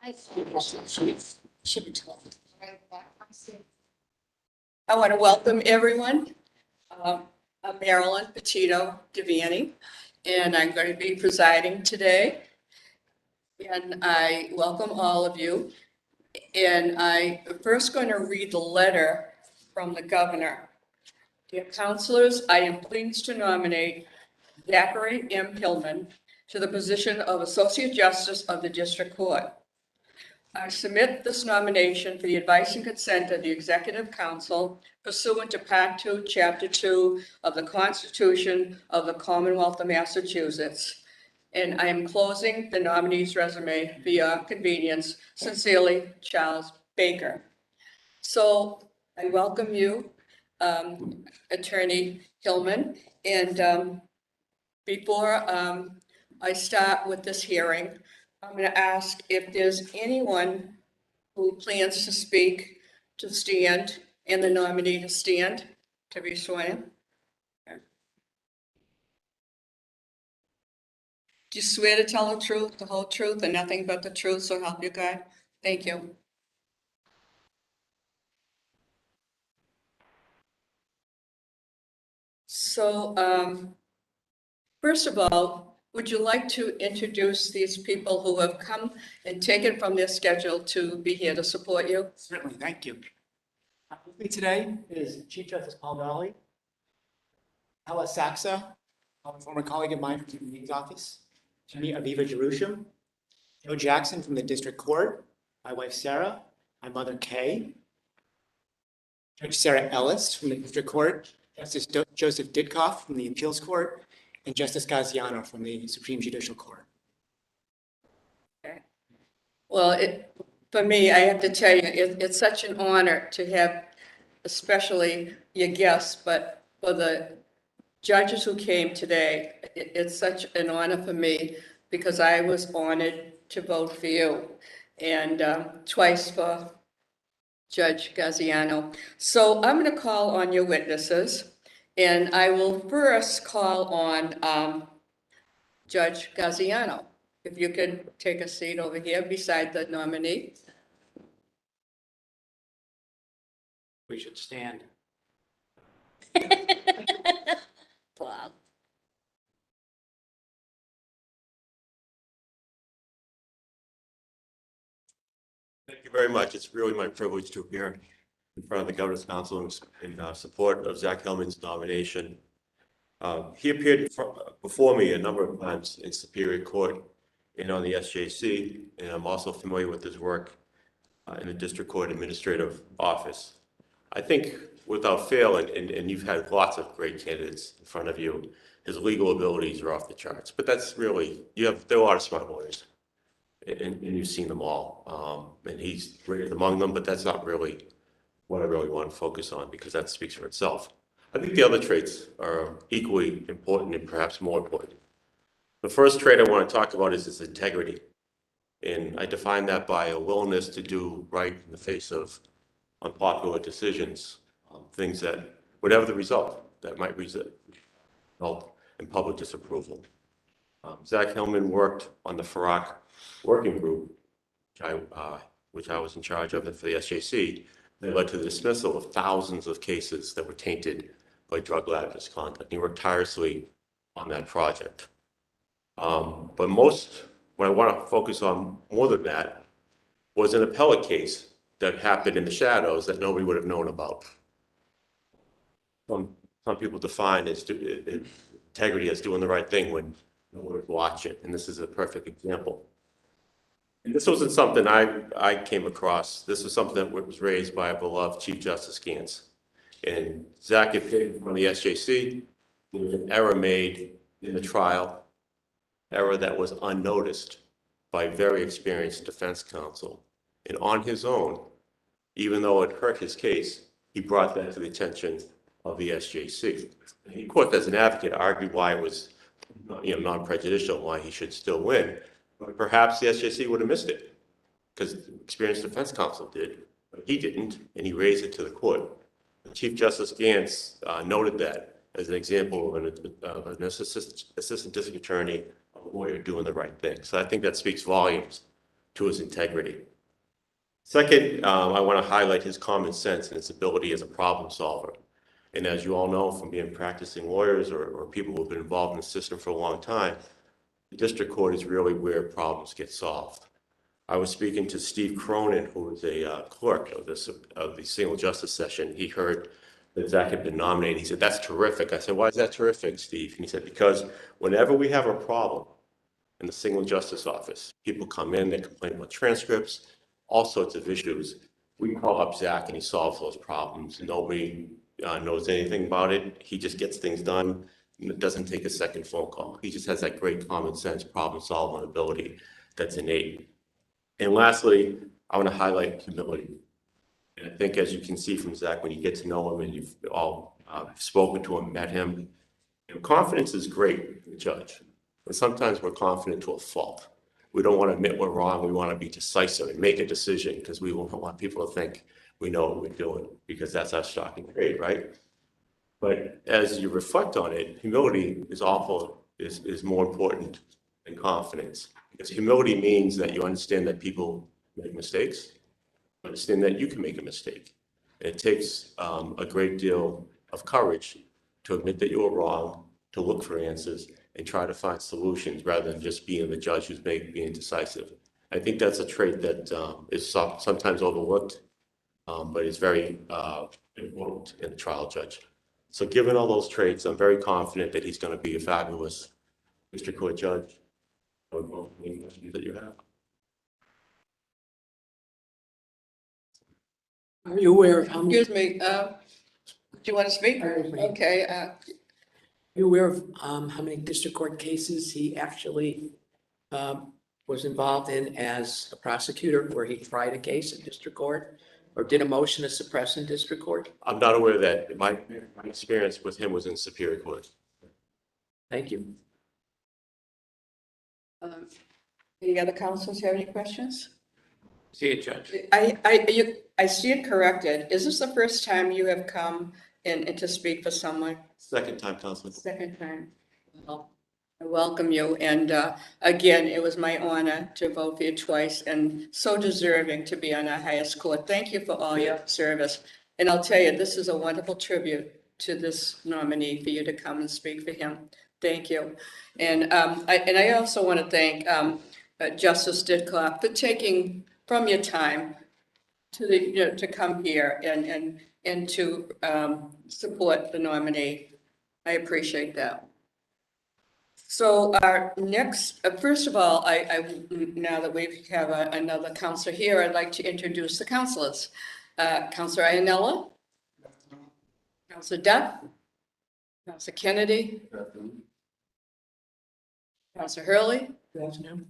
I want to welcome everyone. I'm Marilyn Petito Devaney, and I'm going to be presiding today. And I welcome all of you. And I'm first going to read the letter from the governor. Dear councilors, I am pleased to nominate Zachary M. Hillman to the position of Associate Justice of the District Court. I submit this nomination for the advice and consent of the Executive Council pursuant to Part 2, Chapter 2 of the Constitution of the Commonwealth of Massachusetts. And I am closing the nominee's resume for your convenience. Sincerely, Charles Baker. So I welcome you, Attorney Hillman. And before I start with this hearing, I'm going to ask if there's anyone who plans to speak to stand and the nominee to stand to be sworn in. Do you swear to tell the truth, the whole truth, and nothing but the truth, so help you God? Thank you. So, first of all, would you like to introduce these people who have come and taken from their schedule to be here to support you? Certainly, thank you. With me today is Chief Justice Paul Dalley, Helen Saksa, a former colleague of mine from the Nominee's office, Attorney Aviva Gerash, Joe Jackson from the District Court, my wife Sarah, my mother Kay, Judge Sarah Ellis from the District Court, Justice Joseph Ditkoff from the Appeals Court, and Justice Gaziano from the Supreme Judicial Court. Okay. Well, for me, I have to tell you, it's such an honor to have, especially your guests, but for the judges who came today, it's such an honor for me because I was honored to vote for you and twice for Judge Gaziano. So I'm going to call on your witnesses. And I will first call on Judge Gaziano. If you could take a seat over here beside the nominee. We should stand. Wow. Thank you very much. It's really my privilege to appear in front of the Governor's Council in support of Zach Hillman's nomination. He appeared before me a number of times in Superior Court and on the SJC, and I'm also familiar with his work in the District Court Administrative Office. I think without fail, and you've had lots of great candidates in front of you, his legal abilities are off the charts, but that's really, there are a lot of smart lawyers, and you've seen them all, and he's rated among them, but that's not really what I really want to focus on because that speaks for itself. I think the other traits are equally important and perhaps more important. The first trait I want to talk about is his integrity. And I define that by a willingness to do right in the face of unpopular decisions, things that, whatever the result, that might result in public disapproval. Zach Hillman worked on the Farrak working group, which I was in charge of for the SJC. That led to the dismissal of thousands of cases that were tainted by drug lab misconduct. He worked tirelessly on that project. But what I want to focus on more than that was an appellate case that happened in the shadows that nobody would have known about. Some people define integrity as doing the right thing when no one would watch it, and this is a perfect example. And this wasn't something I came across. This was something that was raised by a beloved Chief Justice Gantz. And Zach appeared from the SJC. There was an error made in the trial, error that was unnoticed by very experienced defense counsel. And on his own, even though it hurt his case, he brought that to the attention of the SJC. He, of course, as an advocate, argued why it was non-prejudicial, why he should still win. But perhaps the SJC would have missed it because experienced defense counsel did, but he didn't, and he raised it to the court. Chief Justice Gantz noted that as an example of an assistant district attorney, a lawyer doing the right thing. So I think that speaks volumes to his integrity. Second, I want to highlight his common sense and his ability as a problem solver. And as you all know from being practicing lawyers or people who have been involved in the system for a long time, the district court is really where problems get solved. I was speaking to Steve Cronin, who is a clerk of the single justice session. He heard that Zach had been nominated. He said, "That's terrific." I said, "Why is that terrific, Steve?" And he said, "Because whenever we have a problem in the single justice office, people come in, they complain about transcripts, all sorts of issues. We call up Zach and he solves those problems. Nobody knows anything about it. He just gets things done. And it doesn't take a second phone call. He just has that great common sense problem solving ability that's innate." And lastly, I want to highlight humility. And I think as you can see from Zach, when you get to know him and you've all spoken to him, met him, confidence is great in a judge. But sometimes we're confident to a fault. We don't want to admit we're wrong. We want to be decisive and make a decision because we don't want people to think we know what we're doing, because that's our stock in trade, right? But as you reflect on it, humility is more important than confidence. Because humility means that you understand that people make mistakes, understand that you can make a mistake. It takes a great deal of courage to admit that you were wrong, to look for answers, and try to find solutions rather than just being the judge who's being decisive. I think that's a trait that is sometimes overlooked, but is very important in a trial judge. So given all those traits, I'm very confident that he's going to be a fabulous district court judge. Any questions that you have? Are you aware of how many, Excuse me, do you want to speak? Okay, are you aware of how many district court cases he actually was involved in as a prosecutor, where he tried a case in district court or did a motion to suppress in district court? I'm not aware of that. My experience with him was in Superior Court. Thank you. any other councilors have any questions? See you, Judge. I see it corrected. Is this the first time you have come in to speak for someone? Second time, Councilman. Second time. Well, I welcome you. And again, it was my honor to vote for you twice, and so deserving to be on our highest court. Thank you for all your service. And I'll tell you, this is a wonderful tribute to this nominee for you to come and speak for him. Thank you. And I also want to thank Justice Didcock for taking from your time to to come here and to support the nominee. I appreciate that. So our next, first of all, now that we have another counselor here, I'd like to introduce the counselors. Counselor Iannella, Counselor Duff, Counselor Kennedy, Counselor Hurley, Good afternoon.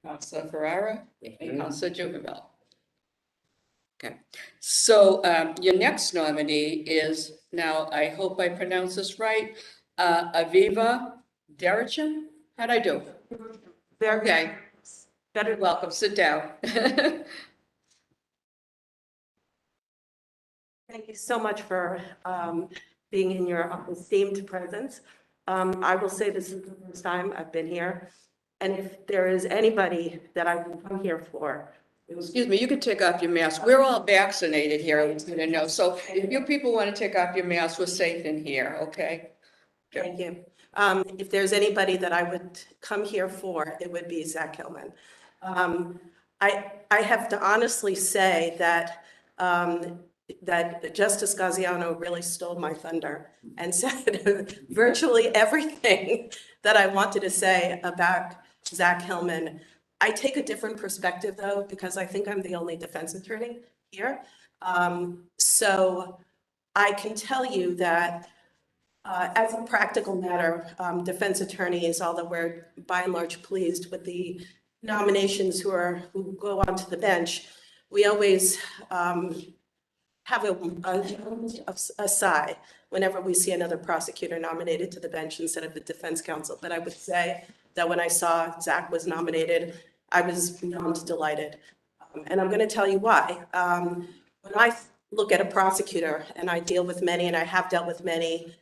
Counselor Ferrara, and Counselor Jubinville. Okay, so your next nominee is, now I hope I pronounce this right, Aviva Gerash. How'd I do? Very Okay, better. welcome, sit down. Thank you so much for being in your esteemed presence. I will say this is the first time I've been here, and if there is anybody that I will come here for, Excuse me, you can take off your mask. We're all vaccinated here, I want you to know. So if you people want to take off your mask, we're safe in here, okay? thank you. If there's anybody that I would come here for, it would be Zach Hillman. I have to honestly say that that Justice Gaziano really stole my thunder and said virtually everything that I wanted to say about Zach Hillman. I take a different perspective, though, because I think I'm the only defense attorney here. So I can tell you that as a practical matter, defense attorneys, although we're by and large pleased with the nominations who go onto the bench, we always have a sigh whenever we see another prosecutor nominated to the bench instead of the defense counsel. But I would say that when I saw Zach was nominated, I was beyond delighted. And I'm going to tell you why. When I look at a prosecutor, and I deal with many, and I have dealt with many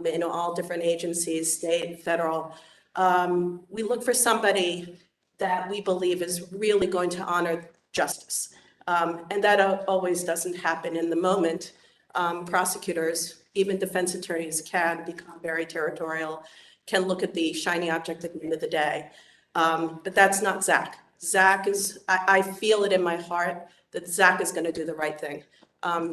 in all different agencies, state, federal, we look for somebody that we believe is really going to honor justice. And that always doesn't happen in the moment. Prosecutors, even defense attorneys, can become very territorial, can look at the shiny object at the end of the day. But that's not Zach. Zach is, I feel it in my heart that Zach is going to do the right thing.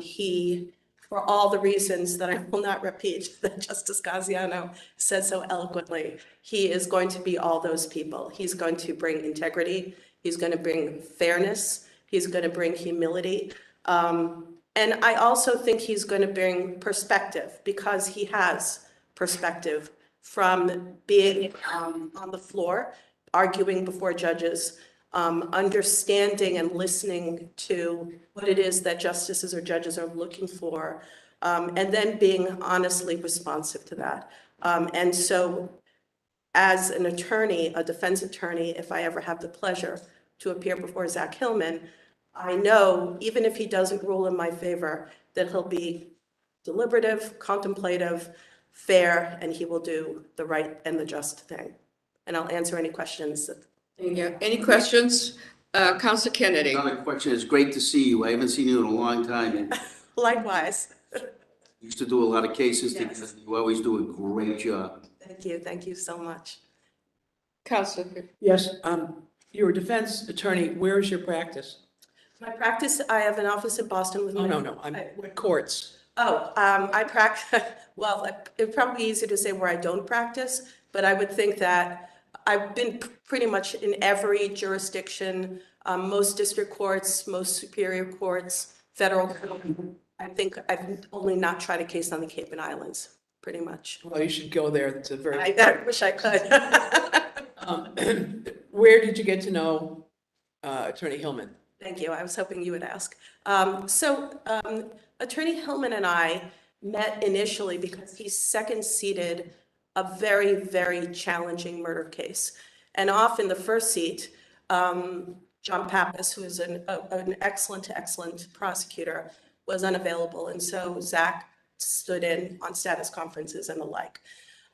He, for all the reasons that I will not repeat that Justice Gaziano said so eloquently, he is going to be all those people. He's going to bring integrity. He's going to bring fairness. He's going to bring humility. And I also think he's going to bring perspective, because he has perspective from being on the floor, arguing before judges, understanding and listening to what it is that justices or judges are looking for, and then being honestly responsive to that. And so as an attorney, a defense attorney, if I ever have the pleasure to appear before Zach Hillman, I know, even if he doesn't rule in my favor, that he'll be deliberative, contemplative, fair, and he will do the right and the just thing. And I'll answer any questions. Yeah. Any questions? Counsel Kennedy? Another question. It's great to see you. I haven't seen you in a long time. And Likewise. used to do a lot of cases Yes. together. You always do a great job. Thank you so much. Counsel, Yes, you're a defense attorney. Where is your practice? My practice, I have an office in Boston with my. Oh, no, what courts? I practice, well, it'd probably be easier to say where I don't practice, but I would think that I've been pretty much in every jurisdiction, most district courts, most superior courts, federal. I think I've only not tried a case on the Cape and Islands, pretty much. Well, you should go there. It's a very, I wish I could. where did you get to know Attorney Hillman? Thank you. I was hoping you would ask. Attorney Hillman and I met initially because he second seated a very, very challenging murder case. And often the first seat, John Pappas, who is an excellent prosecutor, was unavailable. And so Zach stood in on status conferences and the like.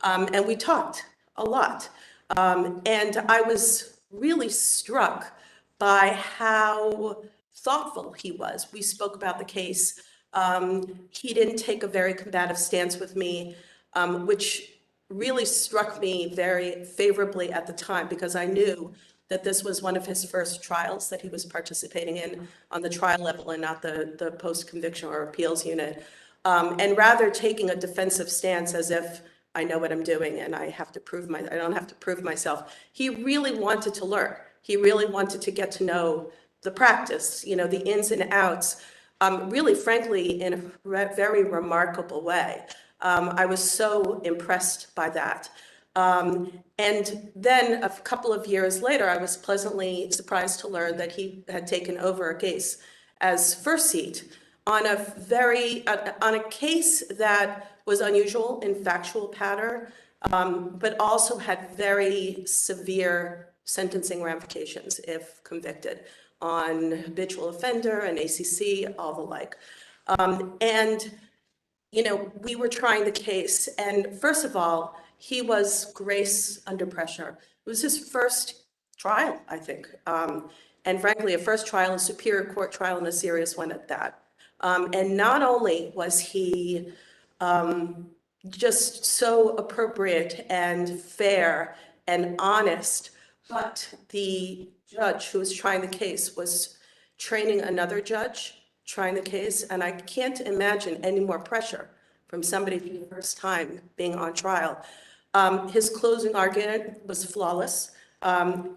And we talked a lot. And I was really struck by how thoughtful he was. We spoke about the case. He didn't take a very combative stance with me, which really struck me very favorably at the time, because I knew that this was one of his first trials that he was participating in on the trial level and not the post-conviction or appeals unit. And rather taking a defensive stance as if I know what I'm doing and I don't have to prove myself. He really wanted to learn. He really wanted to get to know the practice, the ins and outs, really, frankly, in a very remarkable way. I was so impressed by that. And then a couple of years later, I was pleasantly surprised to learn that he had taken over a case as first seat on a case that was unusual in factual pattern, but also had very severe sentencing ramifications if convicted on habitual offender and ACC, all the like. We were trying the case, and first of all, he was grace under pressure. It was his first trial, I think. And frankly, a first trial, a superior court trial, and a serious one at that. And not only was he just so appropriate and fair and honest, but the judge who was trying the case was training another judge trying the case, and I can't imagine any more pressure from somebody for the first time being on trial. His closing argument was flawless.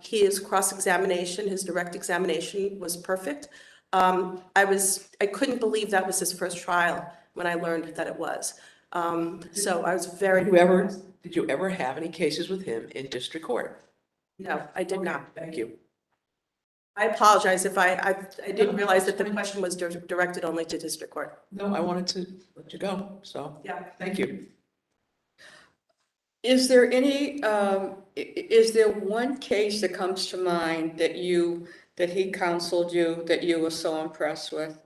His cross-examination, his direct examination was perfect. I couldn't believe that was his first trial when I learned that it was. So I was very. Did you ever have any cases with him in district court? No, I did not. Thank you. I apologize if I didn't realize that the question was directed only to district court. No, I wanted to let you go, so. Yeah. Thank you. is there one case that comes to mind that he counseled you that you were so impressed with?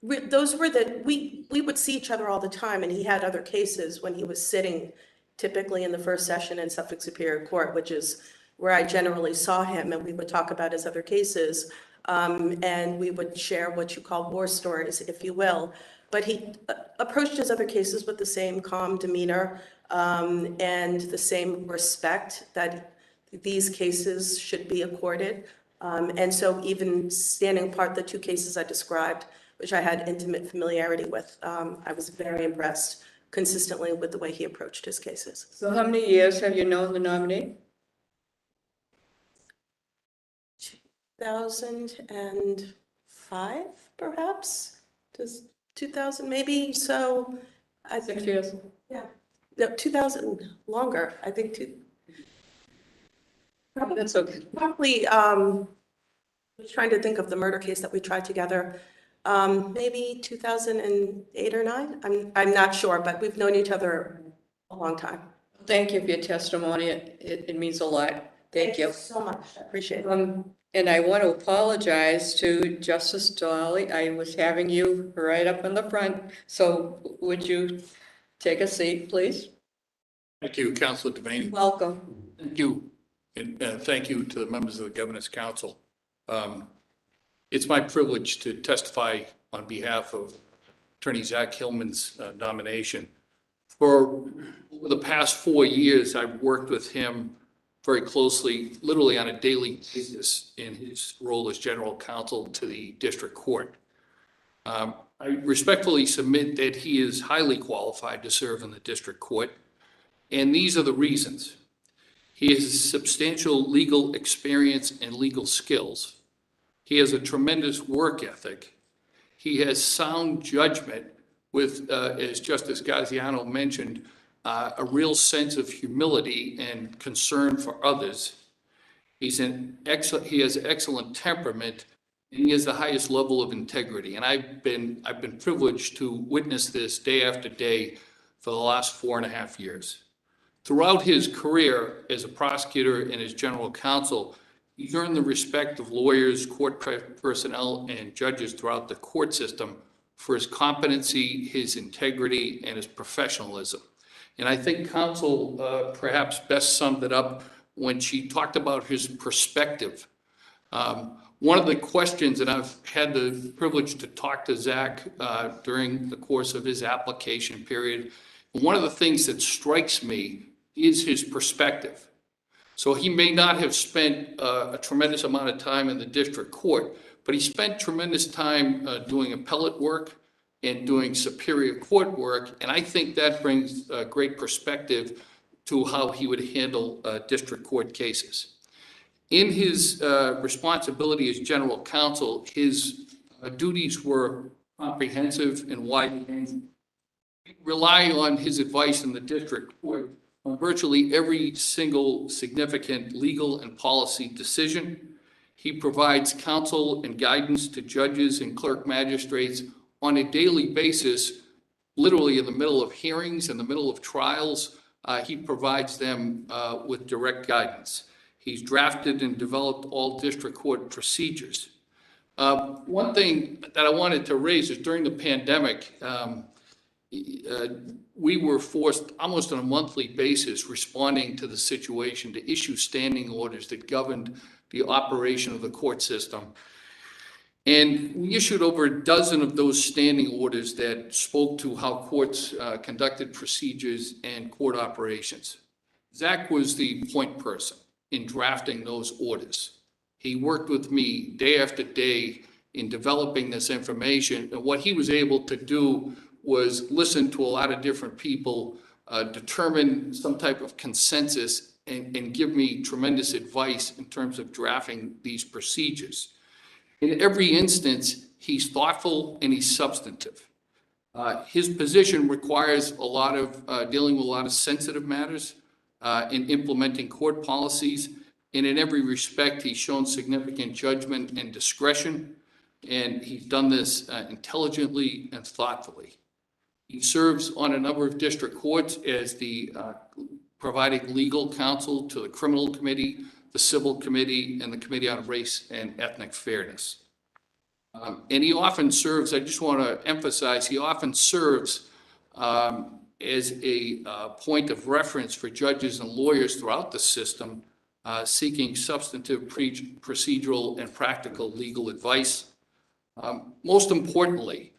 Those were we would see each other all the time, and he had other cases when he was sitting typically in the first session in Suffolk Superior Court, which is where I generally saw him, and we would talk about his other cases, and we would share what you call war stories, if you will. But he approached his other cases with the same calm demeanor and the same respect that these cases should be accorded. And so even standing apart, the two cases I described, which I had intimate familiarity with, I was very impressed consistently with the way he approached his cases. So how many years have you known the nominee? 2005, perhaps? Does 2000 maybe? So I 6 years? yeah, no, 2000 longer. I think That's okay. probably was trying to think of the murder case that we tried together. Maybe 2008 or 9. I'm not sure, but we've known each other a long time. Thank you for your testimony. It means a lot. Thank you. So much. I appreciate it. And I want to apologize to Justice Dalley. I was having you right up in the front. So would you take a seat, please? Thank you, Councilor Devaney. Welcome. Thank you. And thank you to the members of the Governor's Council. It's my privilege to testify on behalf of Attorney Zach Hillman's nomination. For over the past 4 years, I've worked with him very closely, literally on a daily basis in his role as general counsel to the district court. I respectfully submit that he is highly qualified to serve in the district court, and these are the reasons. He has substantial legal experience and legal skills. He has a tremendous work ethic. He has sound judgment with, as Justice Gaziano mentioned, a real sense of humility and concern for others. He has excellent temperament, and he has the highest level of integrity. And I've been privileged to witness this day after day for the last 4.5 years. Throughout his career as a prosecutor and as general counsel, he earned the respect of lawyers, court personnel, and judges throughout the court system for his competency, his integrity, and his professionalism. And I think counsel perhaps best summed it up when she talked about his perspective. One of the questions, and I've had the privilege to talk to Zach during the course of his application period, one of the things that strikes me is his perspective. So he may not have spent a tremendous amount of time in the district court, but he spent tremendous time doing appellate work and doing superior court work, and I think that brings great perspective to how he would handle district court cases. In his responsibility as general counsel, his duties were comprehensive and wide-ranging. Rely on his advice in the district court on virtually every single significant legal and policy decision. He provides counsel and guidance to judges and clerk-magistrates on a daily basis, literally in the middle of hearings, in the middle of trials. He provides them with direct guidance. He's drafted and developed all district court procedures. One thing that I wanted to raise is during the pandemic, we were forced almost on a monthly basis responding to the situation to issue standing orders that governed the operation of the court system. And we issued over a dozen of those standing orders that spoke to how courts conducted procedures and court operations. Zach was the point person in drafting those orders. He worked with me day after day in developing this information. And what he was able to do was listen to a lot of different people, determine some type of consensus, and give me tremendous advice in terms of drafting these procedures. In every instance, he's thoughtful and he's substantive. His position requires a lot of dealing with a lot of sensitive matters in implementing court policies. And in every respect, he's shown significant judgment and discretion, and he's done this intelligently and thoughtfully. He serves on a number of district courts as the providing legal counsel to the criminal committee, the civil committee, and the committee on race and ethnic fairness. And he often serves, I just want to emphasize, he often serves as a point of reference for judges and lawyers throughout the system seeking substantive procedural and practical legal advice. Most importantly,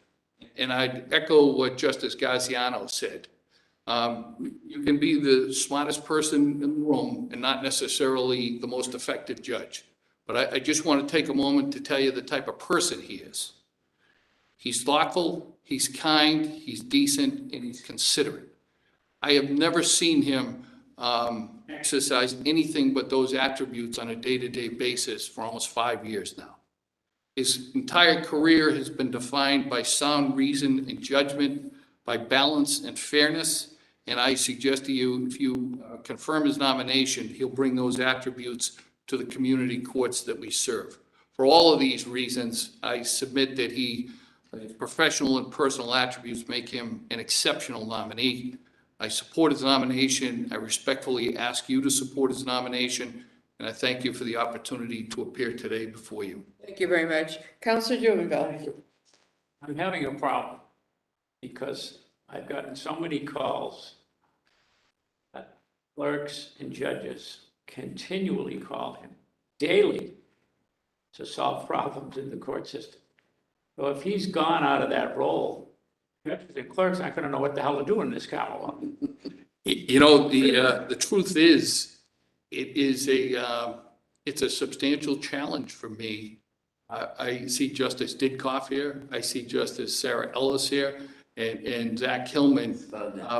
and I'd echo what Justice Gaziano said, you can be the smartest person in the room and not necessarily the most effective judge. But I just want to take a moment to tell you the type of person he is. He's thoughtful, he's kind, he's decent, and he's considerate. I have never seen him exercise anything but those attributes on a day-to-day basis for almost 5 years now. His entire career has been defined by sound reason and judgment, by balance and fairness, and I suggest to you, if you confirm his nomination, he'll bring those attributes to the community courts that we serve. For all of these reasons, I submit that his professional and personal attributes make him an exceptional nominee. I support his nomination. I respectfully ask you to support his nomination, and I thank you for the opportunity to appear today before you. Thank you very much. Councilor Jubinville. I'm having a problem because I've gotten so many calls that clerks and judges continually call him daily to solve problems in the court system. So if he's gone out of that role, judges and clerks aren't going to know what the hell to do in this Commonwealth. You know, the truth is, it's a substantial challenge for me. I see Justice Didkoff here. I see Justice Sarah Ellis here, and Zach Hillman.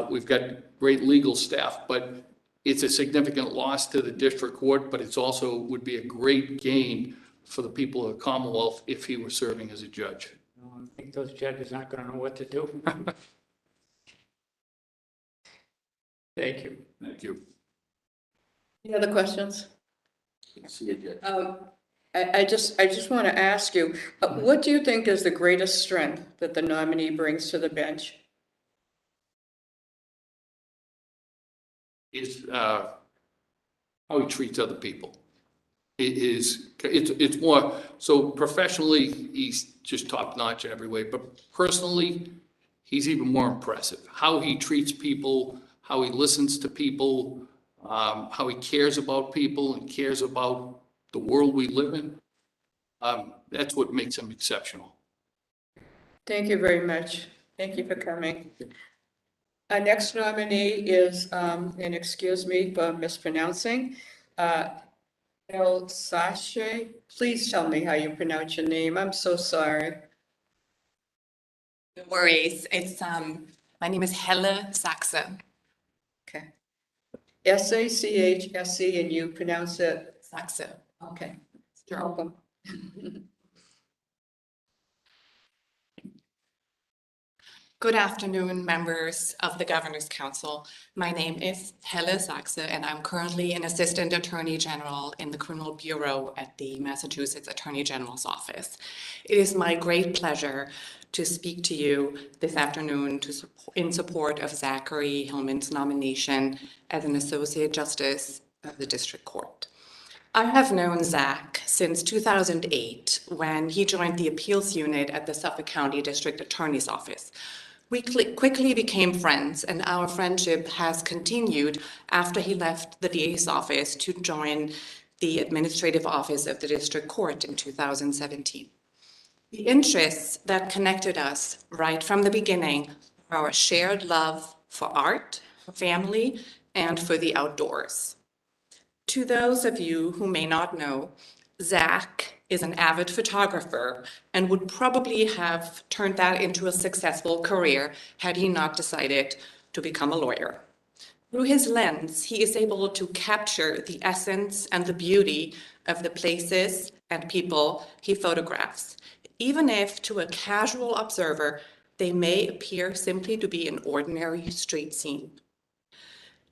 We've got great legal staff, but it's a significant loss to the district court, but it's also would be a great gain for the people of the Commonwealth if he were serving as a judge. I think those judges aren't going to know what to do. Thank you. Thank you. Any other questions? See you, Judge. I just want to ask you, what do you think is the greatest strength that the nominee brings to the bench? Is how he treats other people. It's more, so professionally, he's just top notch in every way, but personally, he's even more impressive. How he treats people, how he listens to people, how he cares about people and cares about the world we live in. That's what makes him exceptional. Thank you very much. Thank you for coming. Our next nominee is, and excuse me for mispronouncing, Helen Saksa. Please tell me how you pronounce your name. I'm so sorry. No worries. It's my name is Helen Saksa. Okay. Sakse, and you pronounce it? Saksa. Okay. You're welcome. Good afternoon, members of the Governor's Council. My name is Helen Saksa, and I'm currently an Assistant Attorney General in the Criminal Bureau at the Massachusetts Attorney General's Office. It is my great pleasure to speak to you this afternoon in support of Zachary Hillman's nomination as an Associate Justice of the District Court. I have known Zach since 2008 when he joined the appeals unit at the Suffolk County District Attorney's Office. We quickly became friends, and our friendship has continued after he left the DA's office to join the Administrative Office of the District Court in 2017. The interests that connected us right from the beginning were our shared love for art, for family, and for the outdoors. To those of you who may not know, Zach is an avid photographer and would probably have turned that into a successful career had he not decided to become a lawyer. Through his lens, he is able to capture the essence and the beauty of the places and people he photographs, even if to a casual observer, they may appear simply to be an ordinary street scene.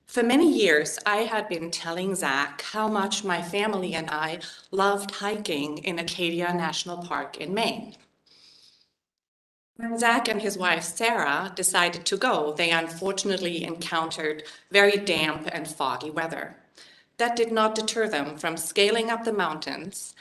For many years, I had been telling Zach how much my family and I loved hiking in Acadia National Park in Maine. When Zach and his wife, Sarah, decided to go, they unfortunately encountered very damp and foggy weather. That did not deter them from scaling up the mountains,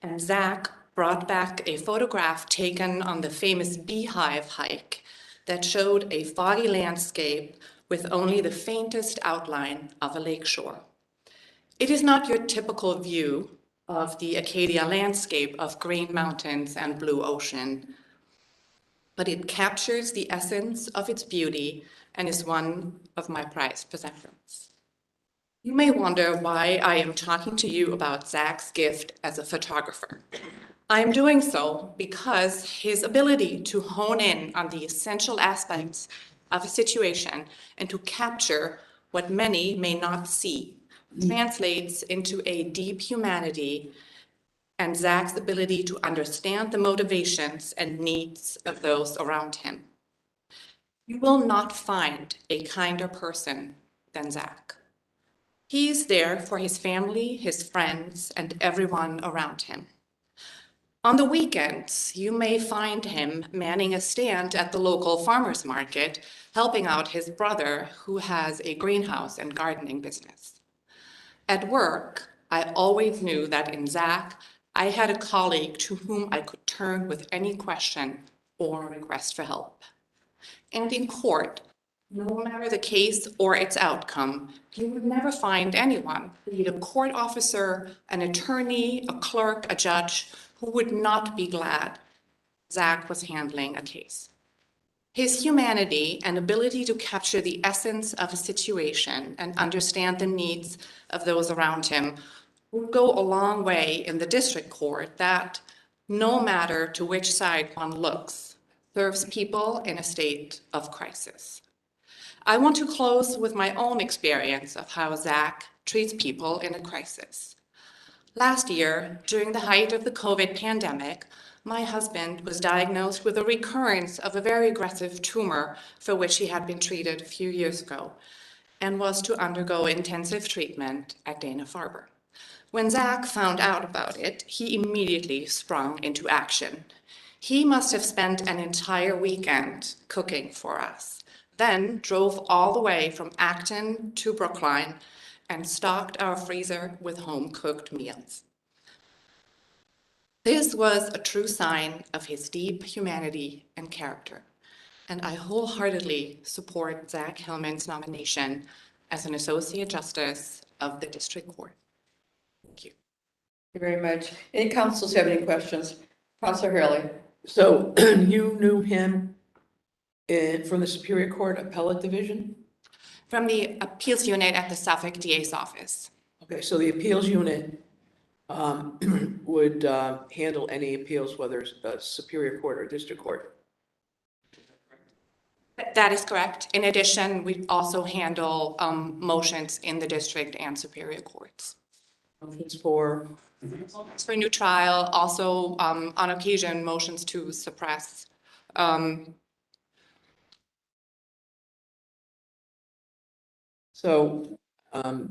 and Zach brought back a photograph taken on the famous Beehive hike that showed a foggy landscape with only the faintest outline of a lakeshore. It is not your typical view of the Acadia landscape of green mountains and blue ocean, but it captures the essence of its beauty and is one of my prized possessions. You may wonder why I am talking to you about Zach's gift as a photographer. I am doing so because his ability to hone in on the essential aspects of a situation and to capture what many may not see translates into a deep humanity and Zach's ability to understand the motivations and needs of those around him. You will not find a kinder person than Zach. He is there for his family, his friends, and everyone around him. On the weekends, you may find him manning a stand at the local farmer's market, helping out his brother who has a greenhouse and gardening business. At work, I always knew that in Zach, I had a colleague to whom I could turn with any question or request for help. And in court, no matter the case or its outcome, you would never find anyone, be it a court officer, an attorney, a clerk, a judge, who would not be glad Zach was handling a case. His humanity and ability to capture the essence of a situation and understand the needs of those around him will go a long way in the district court that, no matter to which side one looks, serves people in a state of crisis. I want to close with my own experience of how Zach treats people in a crisis. Last year, during the height of the COVID pandemic, my husband was diagnosed with a recurrence of a very aggressive tumor for which he had been treated a few years ago and was to undergo intensive treatment at Dana-Farber. When Zach found out about it, he immediately sprung into action. He must have spent an entire weekend cooking for us, then drove all the way from Acton to Brookline and stocked our freezer with home-cooked meals. This was a true sign of his deep humanity and character, and I wholeheartedly support Zach Hillman's nomination as an Associate Justice of the District Court. Thank you. Thank you very much. Any councils have any questions? Councilor Hurley. So you knew him from the Superior Court Appellate Division? From the appeals unit at the Suffolk DA's office. Okay, so the appeals unit would handle any appeals, whether it's a Superior Court or District Court? That is correct. In addition, we also handle motions in the district and Superior Courts. Motions for? For a new trial, also on occasion, motions to suppress. So how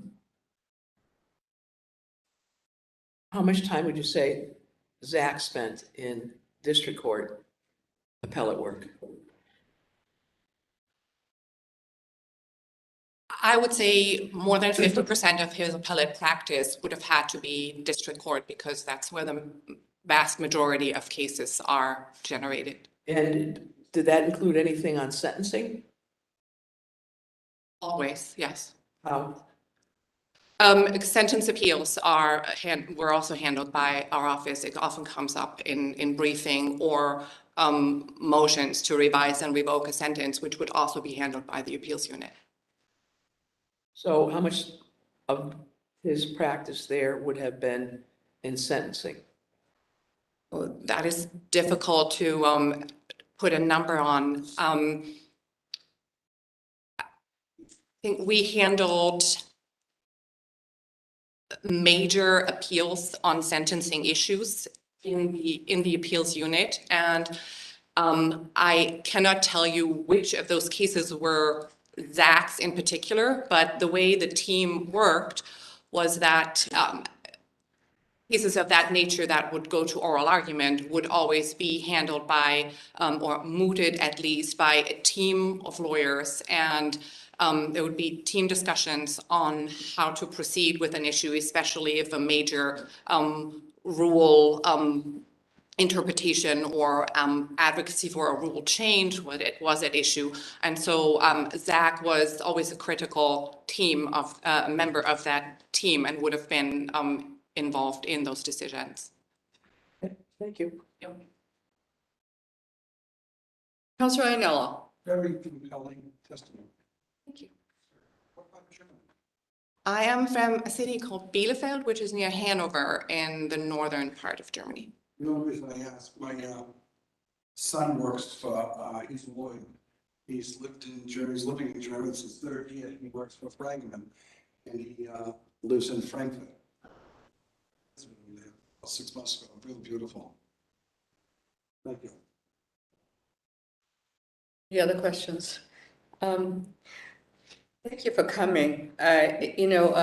much time would you say Zach spent in district court appellate work? I would say more than 50% of his appellate practice would have had to be district court because that's where the vast majority of cases are generated. And did that include anything on sentencing? Always, yes. How? Sentence appeals were also handled by our office. It often comes up in briefing or motions to revise and revoke a sentence, which would also be handled by the appeals unit. So how much of his practice there would have been in sentencing? Well, that is difficult to put a number on. I think we handled major appeals on sentencing issues in the appeals unit, and I cannot tell you which of those cases were Zach's in particular, but the way the team worked was that cases of that nature that would go to oral argument would always be handled by, or mooted at least, by a team of lawyers, and there would be team discussions on how to proceed with an issue, especially if a major rule interpretation or advocacy for a rule change when it was at issue. And so Zach was always a critical member of that team and would have been involved in those decisions. Thank you. Councilor Aiello. Very compelling testimony. Thank you. What about you? I am from a city called Bielefeld, which is near Hanover in the northern part of Germany. The only reason I asked, my son works for, he's a lawyer. He's lived in Germany, he's living in Germany since third year. He works for Fragman, and he lives in Frankfurt. 6 months ago, really beautiful. Thank you. Any other questions? Thank you for coming. It's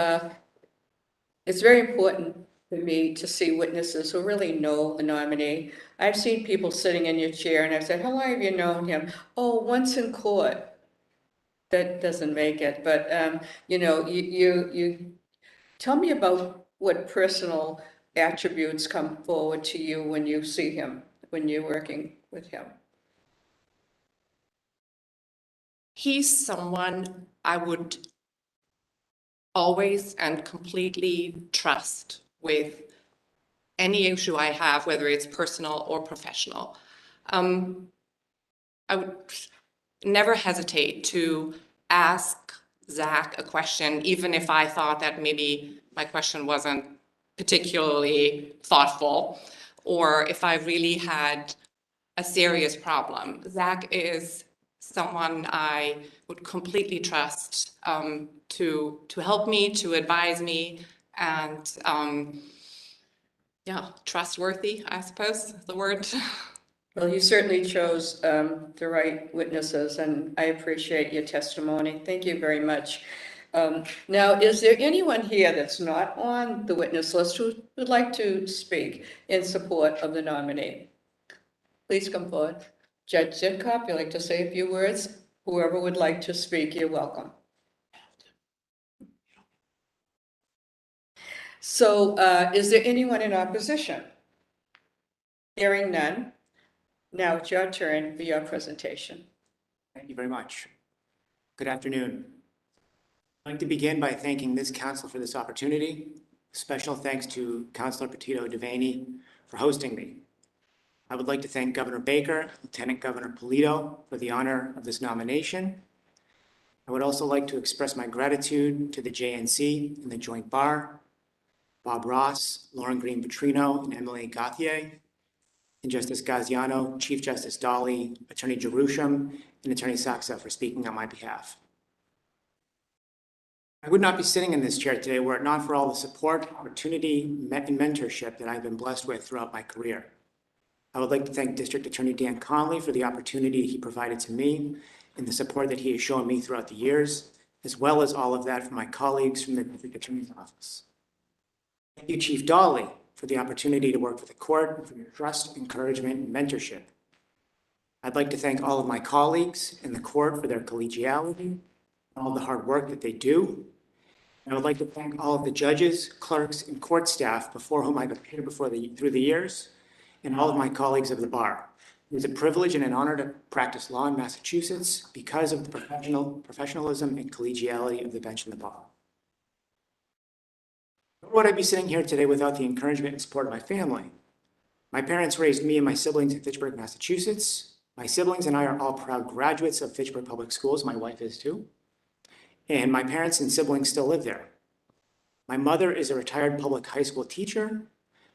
very important for me to see witnesses who really know the nominee. I've seen people sitting in your chair and I've said, how long have you known him? Oh, once in court. That doesn't make it, but you tell me about what personal attributes come forward to you when you see him, when you're working with him. He's someone I would always and completely trust with any issue I have, whether it's personal or professional. I would never hesitate to ask Zach a question, even if I thought that maybe my question wasn't particularly thoughtful, or if I really had a serious problem. Zach is someone I would completely trust to help me, to advise me, and trustworthy, I suppose is the word. Well, you certainly chose the right witnesses, and I appreciate your testimony. Thank you very much. Now, is there anyone here that's not on the witness list who would like to speak in support of the nominee? Please come forward. Judge Gaziano, you'd like to say a few words? Whoever would like to speak, you're welcome. So is there anyone in opposition? Hearing none. Now it's your turn for your presentation. Thank you very much. Good afternoon. I'd like to begin by thanking this council for this opportunity. Special thanks to Councilor Petito Devaney for hosting me. I would like to thank Governor Baker, Lieutenant Governor Polito for the honor of this nomination. I would also like to express my gratitude to the JNC and the Joint Bar, Bob Ross, Lauren Green Petrino, and Emily Gauthier, and Justice Gaziano, Chief Justice Dalley, Attorney Jerusalem, and Attorney Saksa for speaking on my behalf. I would not be sitting in this chair today were it not for all the support, opportunity, and mentorship that I've been blessed with throughout my career. I would like to thank District Attorney Dan Conley for the opportunity he provided to me and the support that he has shown me throughout the years, as well as all of that from my colleagues from the District Attorney's Office. Thank you, Chief Dalley, for the opportunity to work with the court and for your trust, encouragement, and mentorship. I'd like to thank all of my colleagues in the court for their collegiality and all the hard work that they do. And I would like to thank all of the judges, clerks, and court staff before whom I've appeared through the years, and all of my colleagues of the bar. It is a privilege and an honor to practice law in Massachusetts because of the professionalism and collegiality of the bench and the bar. Nor would I be sitting here today without the encouragement and support of my family. My parents raised me and my siblings in Fitchburg, Massachusetts. My siblings and I are all proud graduates of Fitchburg Public Schools. My wife is too. And my parents and siblings still live there. My mother is a retired public high school teacher.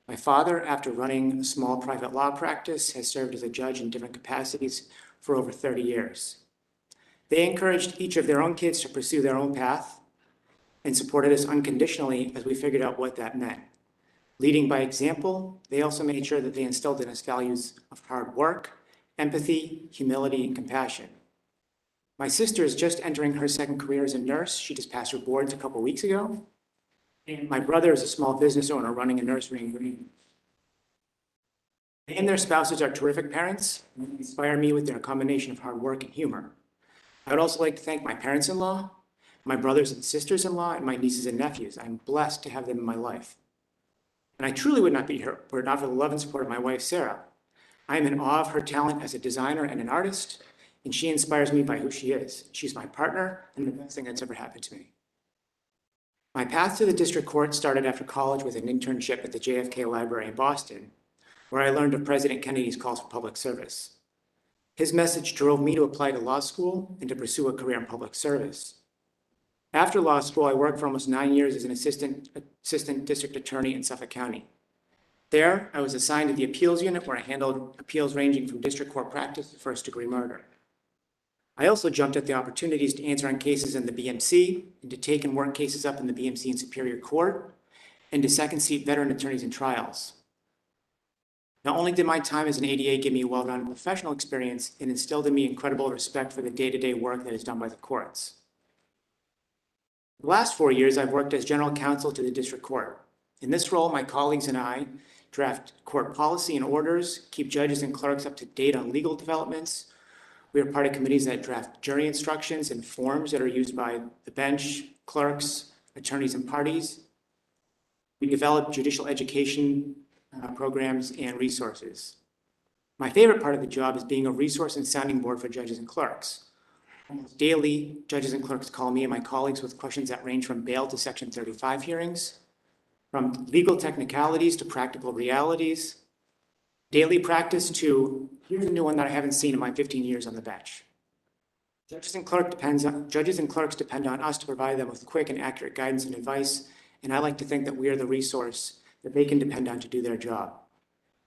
My father, after running a small private law practice, has served as a judge in different capacities for over 30 years. They encouraged each of their own kids to pursue their own path and supported us unconditionally as we figured out what that meant. Leading by example, they also made sure that they instilled in us values of hard work, empathy, humility, and compassion. My sister is just entering her second career as a nurse. She just passed her boards a couple weeks ago. And my brother is a small business owner running a nursery in Green. They and their spouses are terrific parents and inspire me with their combination of hard work and humor. I would also like to thank my parents-in-law, my brothers and sisters-in-law, and my nieces and nephews. I'm blessed to have them in my life. And I truly would not be here were it not for the love and support of my wife, Sarah. I am in awe of her talent as a designer and an artist, and she inspires me by who she is. She's my partner and the best thing that's ever happened to me. My path to the district court started after college with an internship at the JFK Library in Boston, where I learned of President Kennedy's calls for public service. His message drove me to apply to law school and to pursue a career in public service. After law school, I worked for almost 9 years as an assistant district attorney in Suffolk County. There, I was assigned to the appeals unit where I handled appeals ranging from district court practice to first-degree murder. I also jumped at the opportunities to answer on cases in the BMC and to take and work cases up in the BMC and Superior Court and to second-seat veteran attorneys in trials. Not only did my time as an ADA give me a well-rounded professional experience, it instilled in me incredible respect for the day-to-day work that is done by the courts. The last 4 years, I've worked as general counsel to the district court. In this role, my colleagues and I draft court policy and orders, keep judges and clerks up to date on legal developments. We are part of committees that draft jury instructions and forms that are used by the bench, clerks, attorneys, and parties. We develop judicial education programs and resources. My favorite part of the job is being a resource and sounding board for judges and clerks. Almost daily, judges and clerks call me and my colleagues with questions that range from bail to Section 35 hearings, from legal technicalities to practical realities, daily practice to, here's a new one that I haven't seen in my 15 years on the bench. Judges and clerks depend on us to provide them with quick and accurate guidance and advice, and I like to think that we are the resource that they can depend on to do their job.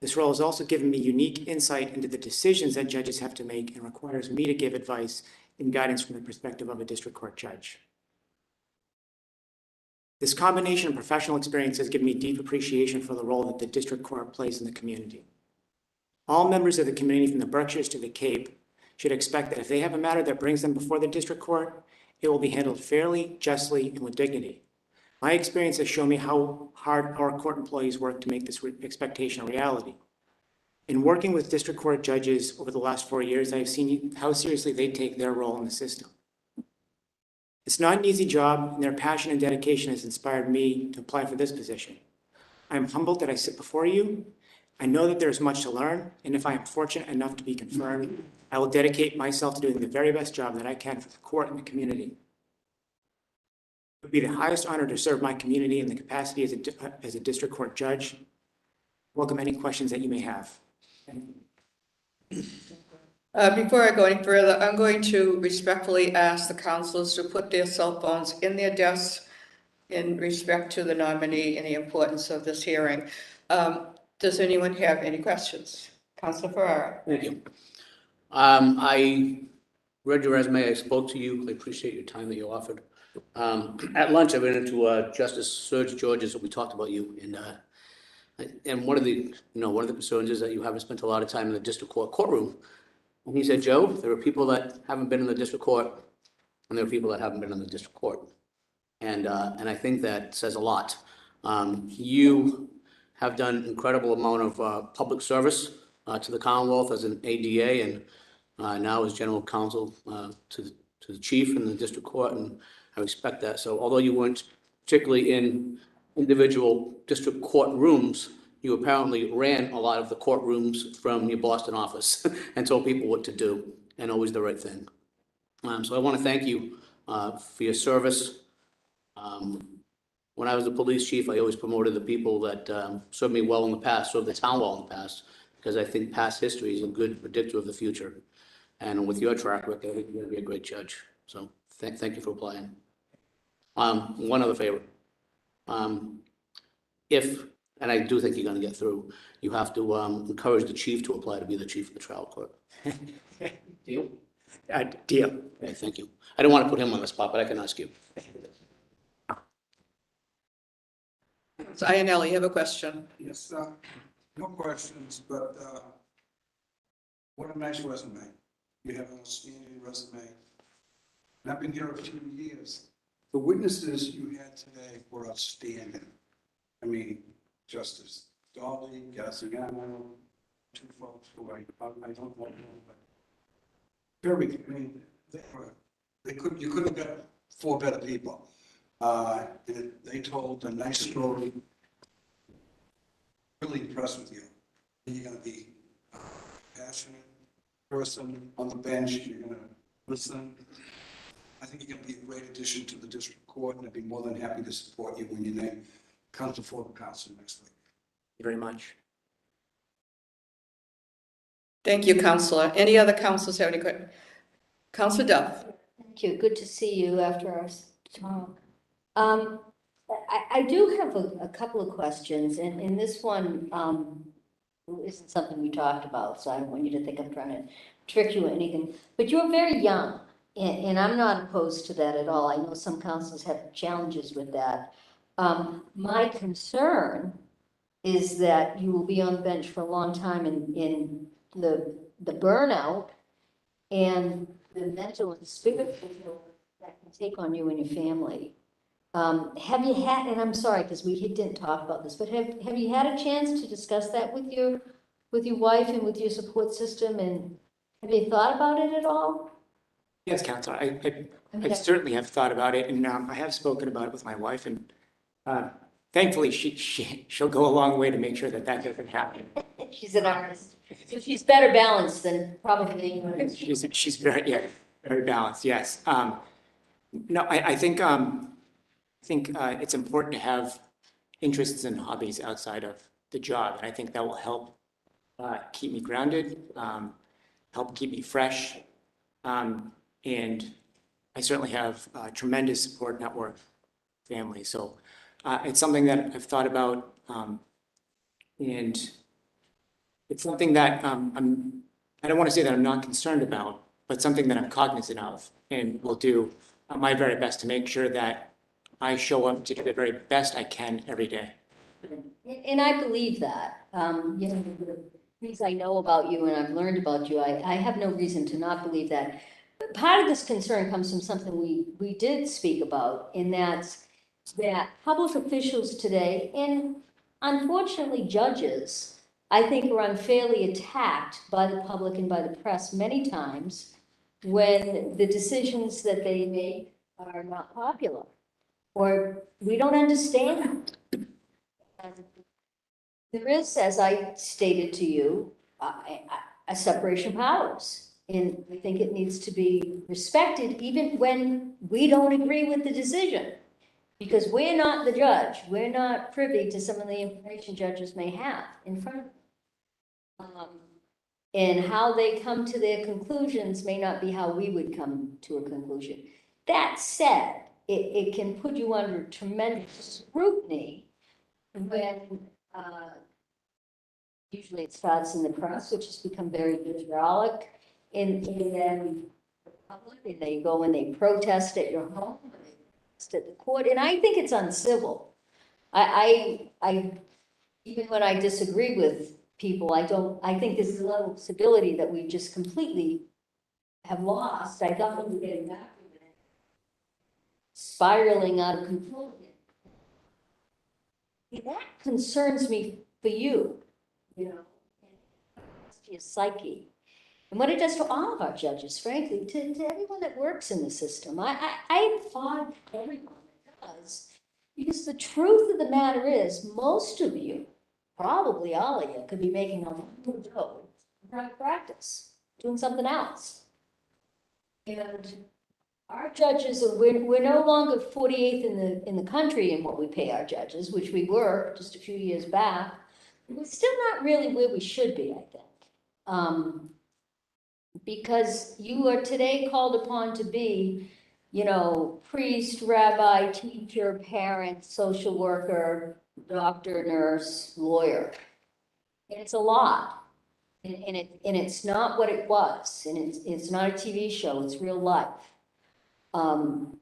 This role has also given me unique insight into the decisions that judges have to make and requires me to give advice and guidance from the perspective of a district court judge. This combination of professional experience has given me deep appreciation for the role that the district court plays in the community. All members of the community from the Berkshires to the Cape should expect that if they have a matter that brings them before the district court, it will be handled fairly, justly, and with dignity. My experience has shown me how hard our court employees work to make this expectation a reality. In working with district court judges over the last 4 years, I have seen how seriously they take their role in the system. It's not an easy job, and their passion and dedication has inspired me to apply for this position. I am humbled that I sit before you. I know that there is much to learn, and if I am fortunate enough to be confirmed, I will dedicate myself to doing the very best job that I can for the court and the community. It would be the highest honor to serve my community in the capacity as a district court judge. Welcome any questions that you may have. Before I go any further, I'm going to respectfully ask the councilors to put their cell phones in their desks in respect to the nominee and the importance of this hearing. Does anyone have any questions? Councilor Ferrara. Thank you. I read your resume. I spoke to you. I appreciate your time that you offered. At lunch, I went into Justice Serge George's, and we talked about you. And one of the concerns is that you haven't spent a lot of time in the district court courtroom. And he said, Joe, there are people that haven't been in the district court, and there are people that haven't been in the district court. And I think that says a lot. You have done an incredible amount of public service to the Commonwealth as an ADA and now as general counsel to the chief in the district court, and I respect that. So although you weren't particularly in individual district court rooms, you apparently ran a lot of the courtrooms from your Boston office and told people what to do, and always the right thing. So I want to thank you for your service. When I was the police chief, I always promoted the people that served me well in the past, served the town well in the past, because I think past history is a good predictor of the future. And with your track record, I think you're going to be a great judge. So thank you for applying. One other favor. And I do think you're going to get through, you have to encourage the chief to apply to be the chief of the trial court. Deal? Deal. Okay, thank you. I don't want to put him on the spot, but I can ask you. So Iannelli, you have a question? Yes, no questions, but what a nice resume. You have an outstanding resume. And I've been here a few years. The witnesses you had today were outstanding. I mean, Justice Dalley, Gaziano, two folks who I don't know, but very, I mean, you couldn't have got 4 better people. They told a nice story. Really impressed with you. You're going to be passionate person on the bench. You're going to listen. I think you're going to be a great addition to the district court, and I'd be more than happy to support you when your name comes before the council next week. Thank you very much. Thank you, Counselor. Any other counselors have any questions? Counselor Duff? Thank you. Good to see you after our talk. I do have a couple of questions, and this one isn't something we talked about, so I don't want you to think I'm trying to trick you or anything. But you're very young, and I'm not opposed to that at all. I know some councils have challenges with that. My concern is that you will be on the bench for a long time in the burnout and the mental and spiritual that can take on you and your family. Have you had, and I'm sorry, because we didn't talk about this, but have you had a chance to discuss that with your wife and with your support system, and have you thought about it at all? Yes, Counselor, I certainly have thought about it, and I have spoken about it with my wife, and thankfully she'll go a long way to make sure that doesn't happen. She's an artist, so she's better balanced than probably. She's very balanced, yes. No, I think it's important to have interests and hobbies outside of the job, and I think that will help keep me grounded, help keep me fresh, and I certainly have a tremendous support network family. So it's something that I've thought about, and it's something that I don't want to say that I'm not concerned about, but something that I'm cognizant of and will do my very best to make sure that I show up to do the very best I can every day. And I believe that, you know, the things I know about you and I've learned about you, I have no reason to not believe that. But part of this concern comes from something we did speak about, and that's that public officials today, and unfortunately judges, I think are unfairly attacked by the public and by the press many times when the decisions that they make are not popular, or we don't understand. And there is, as I stated to you, a separation of powers. And I think it needs to be respected even when we don't agree with the decision. Because we're not the judge. We're not privy to some of the information judges may have in front of them. And how they come to their conclusions may not be how we would come to a conclusion. That said, it can put you under tremendous scrutiny when usually it starts in the press, which has become very vitriolic, and then the public, and they go and they protest at your home, and they protest at the court, and I think it's uncivil. I even when I disagree with people, I think there's a level of civility that we just completely have lost. I thought we were getting back to it, spiraling out of control. That concerns me for you, you know, your psyche. And what it does to all of our judges, frankly, to everyone that works in the system. I applaud everyone that does, because the truth of the matter is, most of you, probably all of you, could be making a whole dough in private practice, doing something else. And our judges, we're no longer 48th in the country in what we pay our judges, which we were just a few years back. We're still not really where we should be, I think. Because you are today called upon to be, you know, priest, rabbi, teacher, parent, social worker, doctor, nurse, lawyer. And it's a lot. And it's not what it was. And it's not a TV show, it's real life. And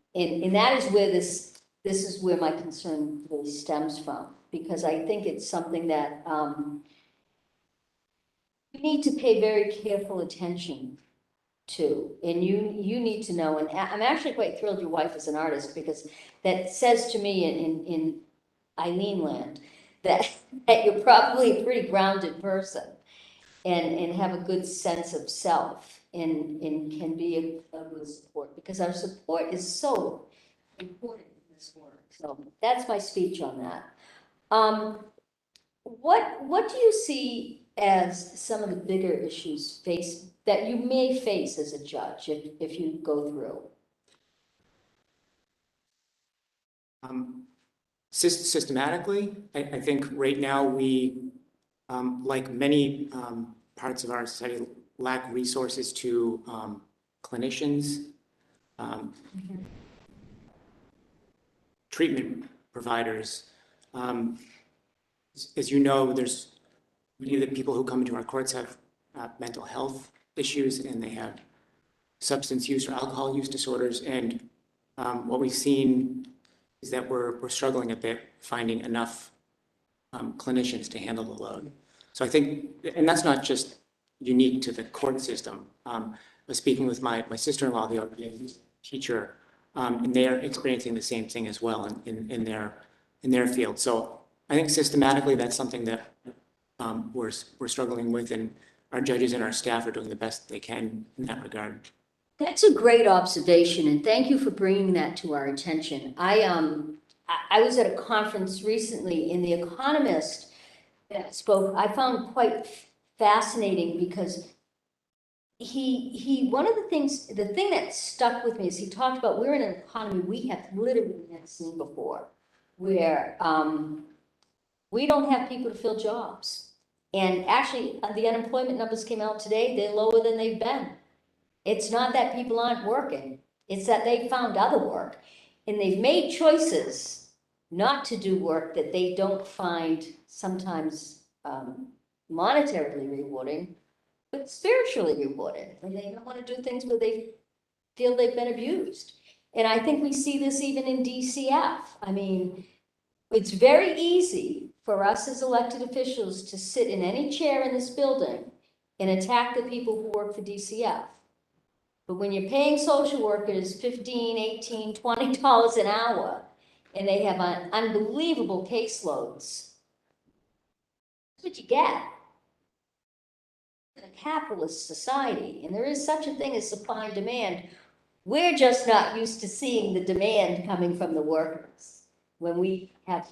that is where this is where my concern really stems from, because I think it's something that you need to pay very careful attention to, and you need to know. And I'm actually quite thrilled your wife is an artist, because that says to me in Eileen land that you're probably a pretty grounded person and have a good sense of self and can be a good support, because our support is so important in this work. So that's my speech on that. What do you see as some of the bigger issues that you may face as a judge if you go through? Systematically, I think right now we, like many parts of our society, lack resources to clinicians, treatment providers. As you know, many of the people who come into our courts have mental health issues, and they have substance use or alcohol use disorders. And what we've seen is that we're struggling a bit finding enough clinicians to handle the load. So I think, and that's not just unique to the court system. I was speaking with my sister-in-law, the RPA teacher, and they are experiencing the same thing as well in their field. So I think systematically that's something that we're struggling with, and our judges and our staff are doing the best they can in that regard. That's a great observation, and thank you for bringing that to our attention. I was at a conference recently, and The Economist spoke. I found quite fascinating because one of the things, the thing that stuck with me is he talked about we're in an economy we have literally never seen before, where we don't have people to fill jobs. And actually, the unemployment numbers came out today, they're lower than they've been. It's not that people aren't working, it's that they found other work. And they've made choices not to do work that they don't find sometimes monetarily rewarding, but spiritually rewarding. And they don't want to do things where they feel they've been abused. And I think we see this even in DCF. I mean, it's very easy for us as elected officials to sit in any chair in this building and attack the people who work for DCF. But when you're paying social workers $15, $18, $20 an hour, and they have unbelievable caseloads, that's what you get in a capitalist society. And there is such a thing as supply and demand. We're just not used to seeing the demand coming from the workers when we have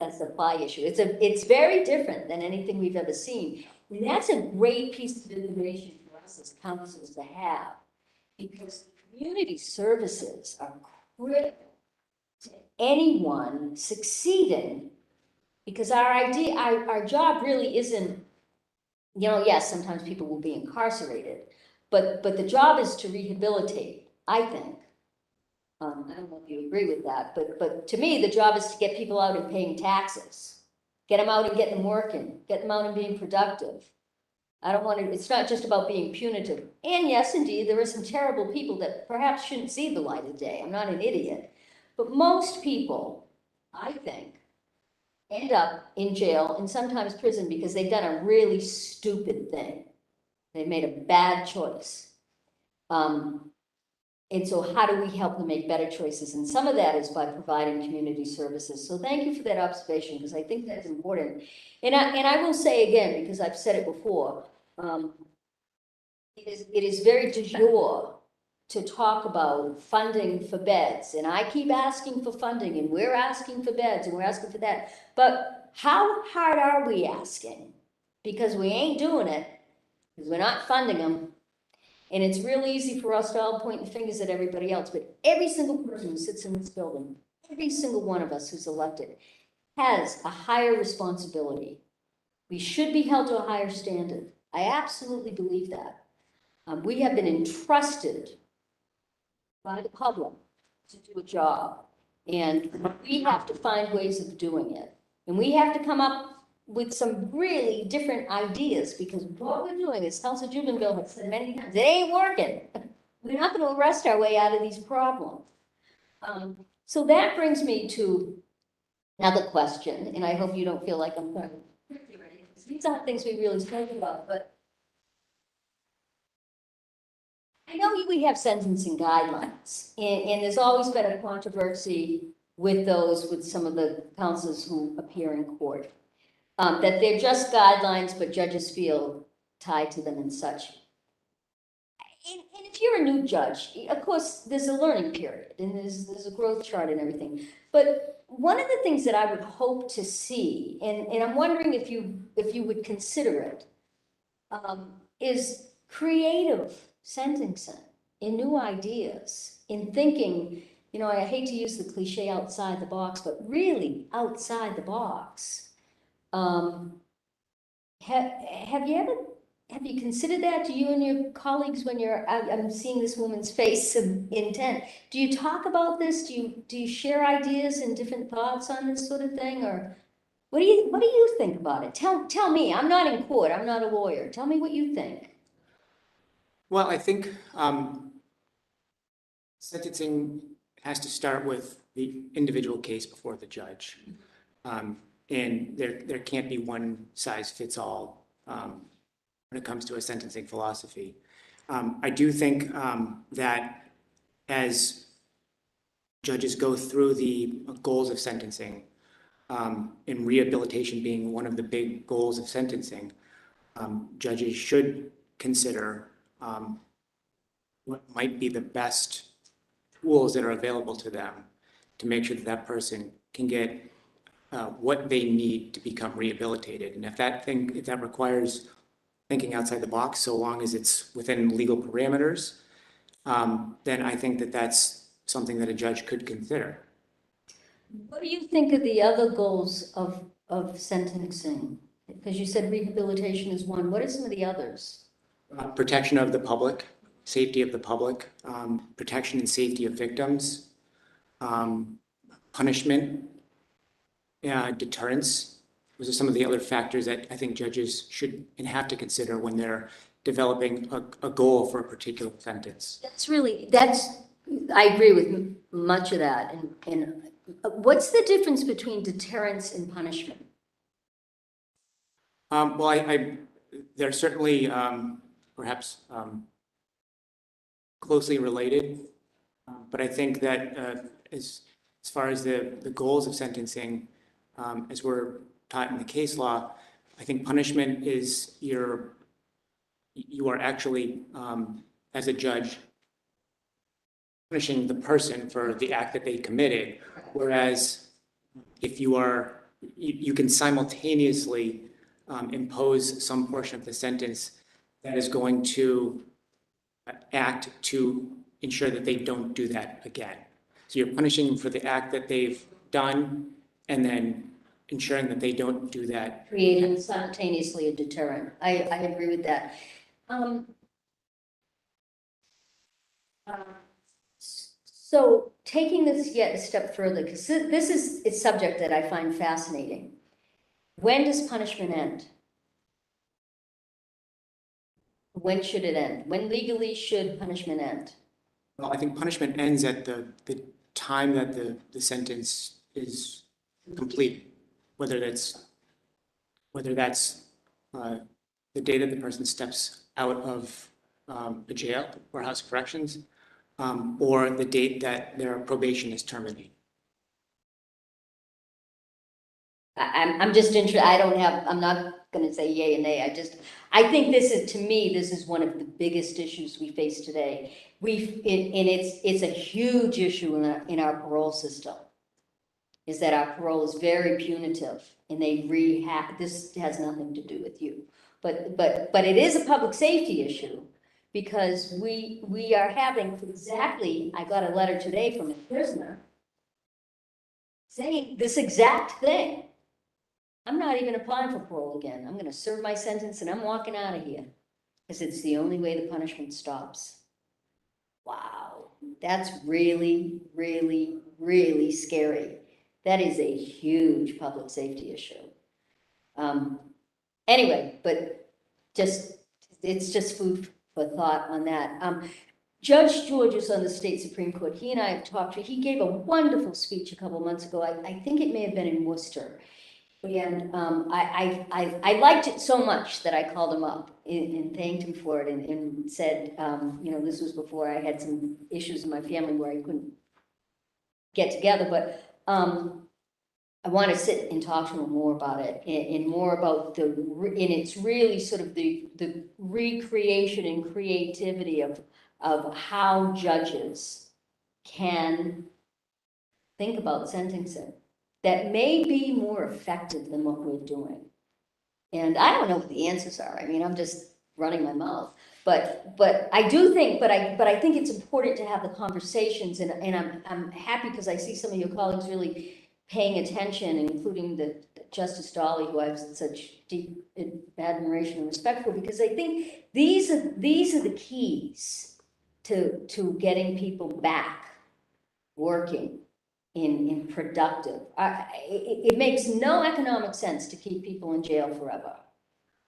a supply issue. It's very different than anything we've ever seen. And that's a great piece of information for us as councils to have, because community services are critical to anyone succeeding, because our job really isn't, yes, sometimes people will be incarcerated, but the job is to rehabilitate, I think. I don't know if you agree with that, but to me, the job is to get people out and paying taxes, get them out and get them working, get them out and being productive. I don't want to, it's not just about being punitive. And yes, indeed, there are some terrible people that perhaps shouldn't see the light of day. I'm not an idiot. But most people, I think, end up in jail and sometimes prison because they've done a really stupid thing. They made a bad choice. And so how do we help them make better choices? And some of that is by providing community services. So thank you for that observation, because I think that's important. And I will say again, because I've said it before, it is very du jour to talk about funding for beds. And I keep asking for funding, and we're asking for beds, and we're asking for that. But how hard are we asking? Because we ain't doing it, because we're not funding them. And it's real easy for us to all point the fingers at everybody else, but every single person who sits in this building, every single one of us who's elected, has a higher responsibility. We should be held to a higher standard. I absolutely believe that. We have been entrusted by the public to do a job, and we have to find ways of doing it. And we have to come up with some really different ideas, because what we're doing, as Councilor Jubenville has said many times, it ain't working. We're not going to arrest our way out of these problems. So that brings me to another question, and I hope you don't feel like I'm trying to, these aren't things we really spoke about, but I know we have sentencing guidelines, and there's always been a controversy with those, with some of the counsels who appear in court. That they're just guidelines, but judges feel tied to them and such. And if you're a new judge, of course, there's a learning period, and there's a growth chart and everything. But one of the things that I would hope to see, and I'm wondering if you would consider it, is creative sentencing, in new ideas, in thinking, you know, I hate to use the cliche outside the box, but really outside the box. Have you considered that? Do you and your colleagues, when you're out, I'm seeing this woman's face of intent, do you talk about this? Do you share ideas and different thoughts on this sort of thing, or what do you think about it? Tell me. I'm not in court. I'm not a lawyer. Tell me what you think. Well, I think sentencing has to start with the individual case before the judge. And there can't be one size fits all when it comes to a sentencing philosophy. I do think that as judges go through the goals of sentencing, and rehabilitation being one of the big goals of sentencing, judges should consider what might be the best tools that are available to them to make sure that that person can get what they need to become rehabilitated. And if that requires thinking outside the box, so long as it's within legal parameters, then I think that that's something that a judge could consider. What do you think of the other goals of sentencing? Because you said rehabilitation is one. What are some of the others? Protection of the public, safety of the public, protection and safety of victims, punishment, deterrence. Those are some of the other factors that I think judges should and have to consider when they're developing a goal for a particular sentence. I agree with much of that. And what's the difference between deterrence and punishment? Well, they're certainly perhaps closely related, but I think that as far as the goals of sentencing, as we're taught in the case law, I think punishment is you are actually, as a judge, punishing the person for the act that they committed, whereas if you can simultaneously impose some portion of the sentence that is going to act to ensure that they don't do that again. So you're punishing them for the act that they've done and then ensuring that they don't do that. Creating simultaneously a deterrent. I agree with that. So taking this yet a step further, because this is a subject that I find fascinating. When does punishment end? When should it end? When legally should punishment end? Well, I think punishment ends at the time that the sentence is complete, whether that's the day that the person steps out of a jail or house of corrections, or the date that their probation is terminated. I'm just interested. I'm not going to say yay and nay. I think to me, this is one of the biggest issues we face today. It's a huge issue in our parole system, is that our parole is very punitive, and this has nothing to do with you. But it is a public safety issue, because we are having I got a letter today from a prisoner saying this exact thing. I'm not even applying for parole again. I'm going to serve my sentence and I'm walking out of here, because it's the only way the punishment stops. Wow, that's really, really, really scary. That is a huge public safety issue. Anyway, but it's just food for thought on that. Judge George is on the state Supreme Court. He and I have talked. He gave a wonderful speech a couple of months ago. I think it may have been in Worcester. And I liked it so much that I called him up and thanked him for it, and said, this was before I had some issues in my family where I couldn't get together, but I want to sit and talk to him more about it, and more about and it's really sort of the recreation and creativity of how judges can think about sentencing that may be more effective than what we're doing. And I don't know what the answers are. I mean, I'm just running my mouth. But I do think, but I think it's important to have the conversations, and I'm happy because I see some of your colleagues really paying attention, including the Justice Dalley, who I have such deep admiration and respect for, because I think these are the keys to getting people back working in productive. It makes no economic sense to keep people in jail forever.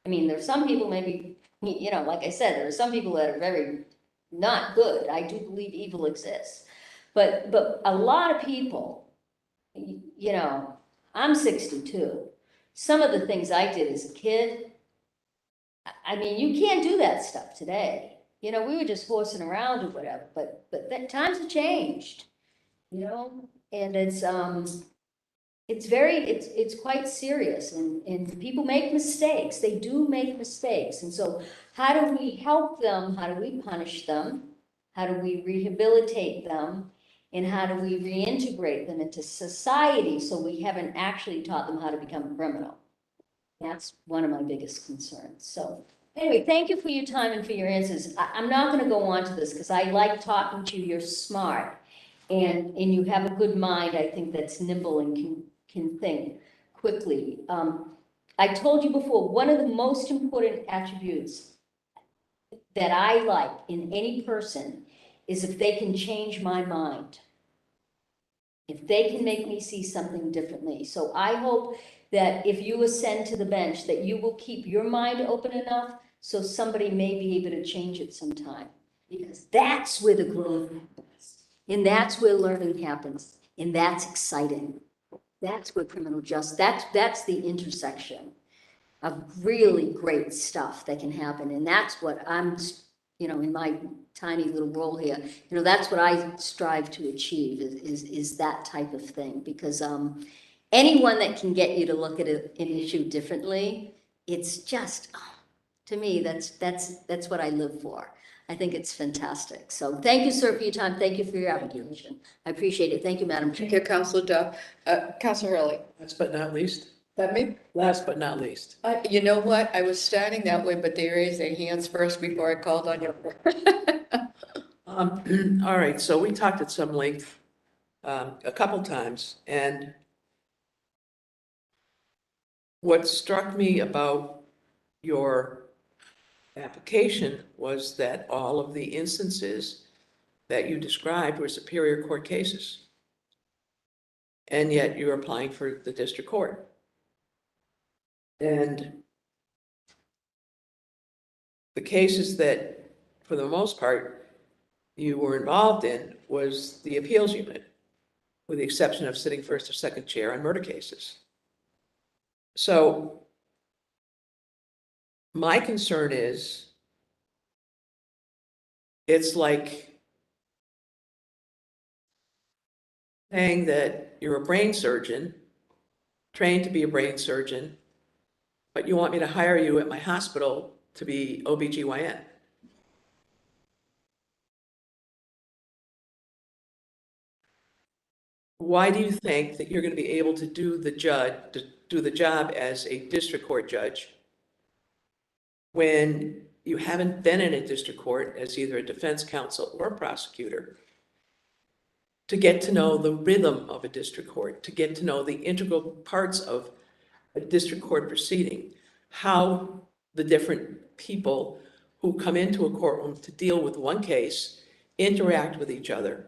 I mean, there's some people maybe, you know, like I said, there are some people that are very not good. I do believe evil exists. But a lot of people, you know, I'm 62. Some of the things I did as a kid, I mean, you can't do that stuff today. You know, we were just horsing around or whatever, but that times have changed, you know, and it's quite serious, and people make mistakes. They do make mistakes. And so how do we help them? How do we punish them? How do we rehabilitate them? And how do we reintegrate them into society so we haven't actually taught them how to become a criminal? That's one of my biggest concerns. So anyway, thank you for your time and for your answers. I'm not going to go on to this because I like talking to you. You're smart, and you have a good mind. I think that's nimble and can think quickly. I told you before, one of the most important attributes that I like in any person is if they can change my mind. If they can make me see something differently. So I hope that if you ascend to the bench, that you will keep your mind open enough so somebody may be able to change it sometime. Because that's where the growth happens. And that's where learning happens. And that's exciting. That's where criminal justice, that's the intersection of really great stuff that can happen. And that's what I'm, you know, in my tiny little role here, you know, that's what I strive to achieve is that type of thing. Because anyone that can get you to look at an issue differently, it's just, to me, that's what I live for. I think it's fantastic. So thank you, sir, for your time. Thank you for your application. I appreciate it. Thank you, Madam Chair. Thank you, Councilor Duff. Councilor Hurley. Last but not least, Last but not least. you know what? I was standing that way, but they raised their hands first before I called on you. All right, so we talked at some length a couple times, and what struck me about your application was that all of the instances that you described were Superior Court cases. And yet you're applying for the district court. And the cases that, for the most part, you were involved in was the appeals unit, with the exception of sitting first or second chair on murder cases. So my concern is, it's like saying that you're a brain surgeon, trained to be a brain surgeon, but you want me to hire you at my hospital to be OBGYN. Why do you think that you're going to be able to do the job as a district court judge when you haven't been in a district court as either a defense counsel or a prosecutor, to get to know the rhythm of a district court, to get to know the integral parts of a district court proceeding, how the different people who come into a courtroom to deal with one case interact with each other,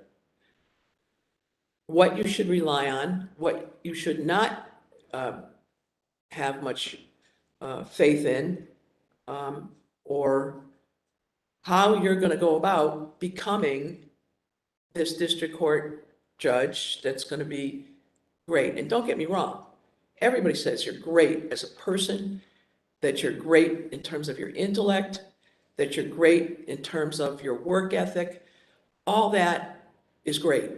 what you should rely on, what you should not have much faith in, or how you're going to go about becoming this district court judge that's going to be great. And don't get me wrong, everybody says you're great as a person, that you're great in terms of your intellect, that you're great in terms of your work ethic. All that is great.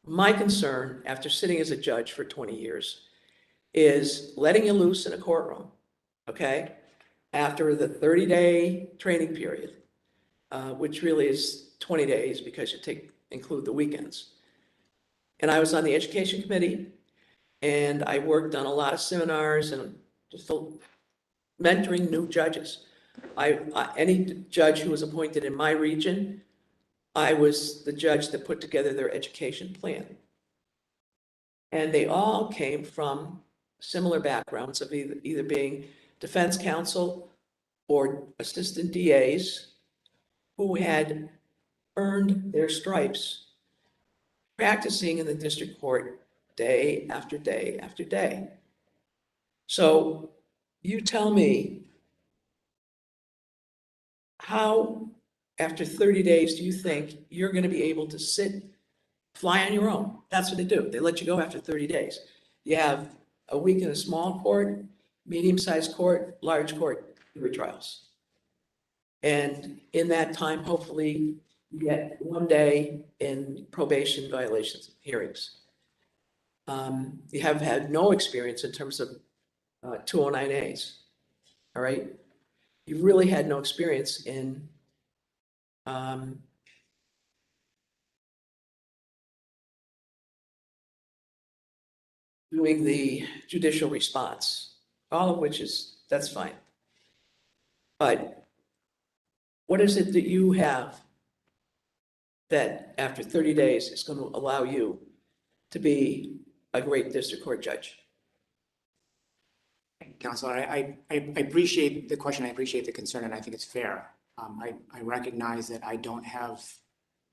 My concern, after sitting as a judge for 20 years, is letting you loose in a courtroom, okay, after the 30-day training period, which really is 20 days because you include the weekends. And I was on the education committee, and I worked on a lot of seminars and just mentoring new judges. Any judge who was appointed in my region, I was the judge that put together their education plan. And they all came from similar backgrounds of either being defense counsel or assistant DAs who had earned their stripes practicing in the district court day after day after day. So you tell me, how, after 30 days, do you think you're going to be able to fly on your own? That's what they do. They let you go after 30 days. You have a week in a small court, medium-sized court, large court, jury trials. And in that time, hopefully, you get 1 day in probation violations hearings. You have had no experience in terms of 209As, all right? You've really had no experience in doing the judicial response, all of which that's fine. But what is it that you have that after 30 days is going to allow you to be a great district court judge? Counselor, I appreciate the question. I appreciate the concern, and I think it's fair. I recognize that I don't have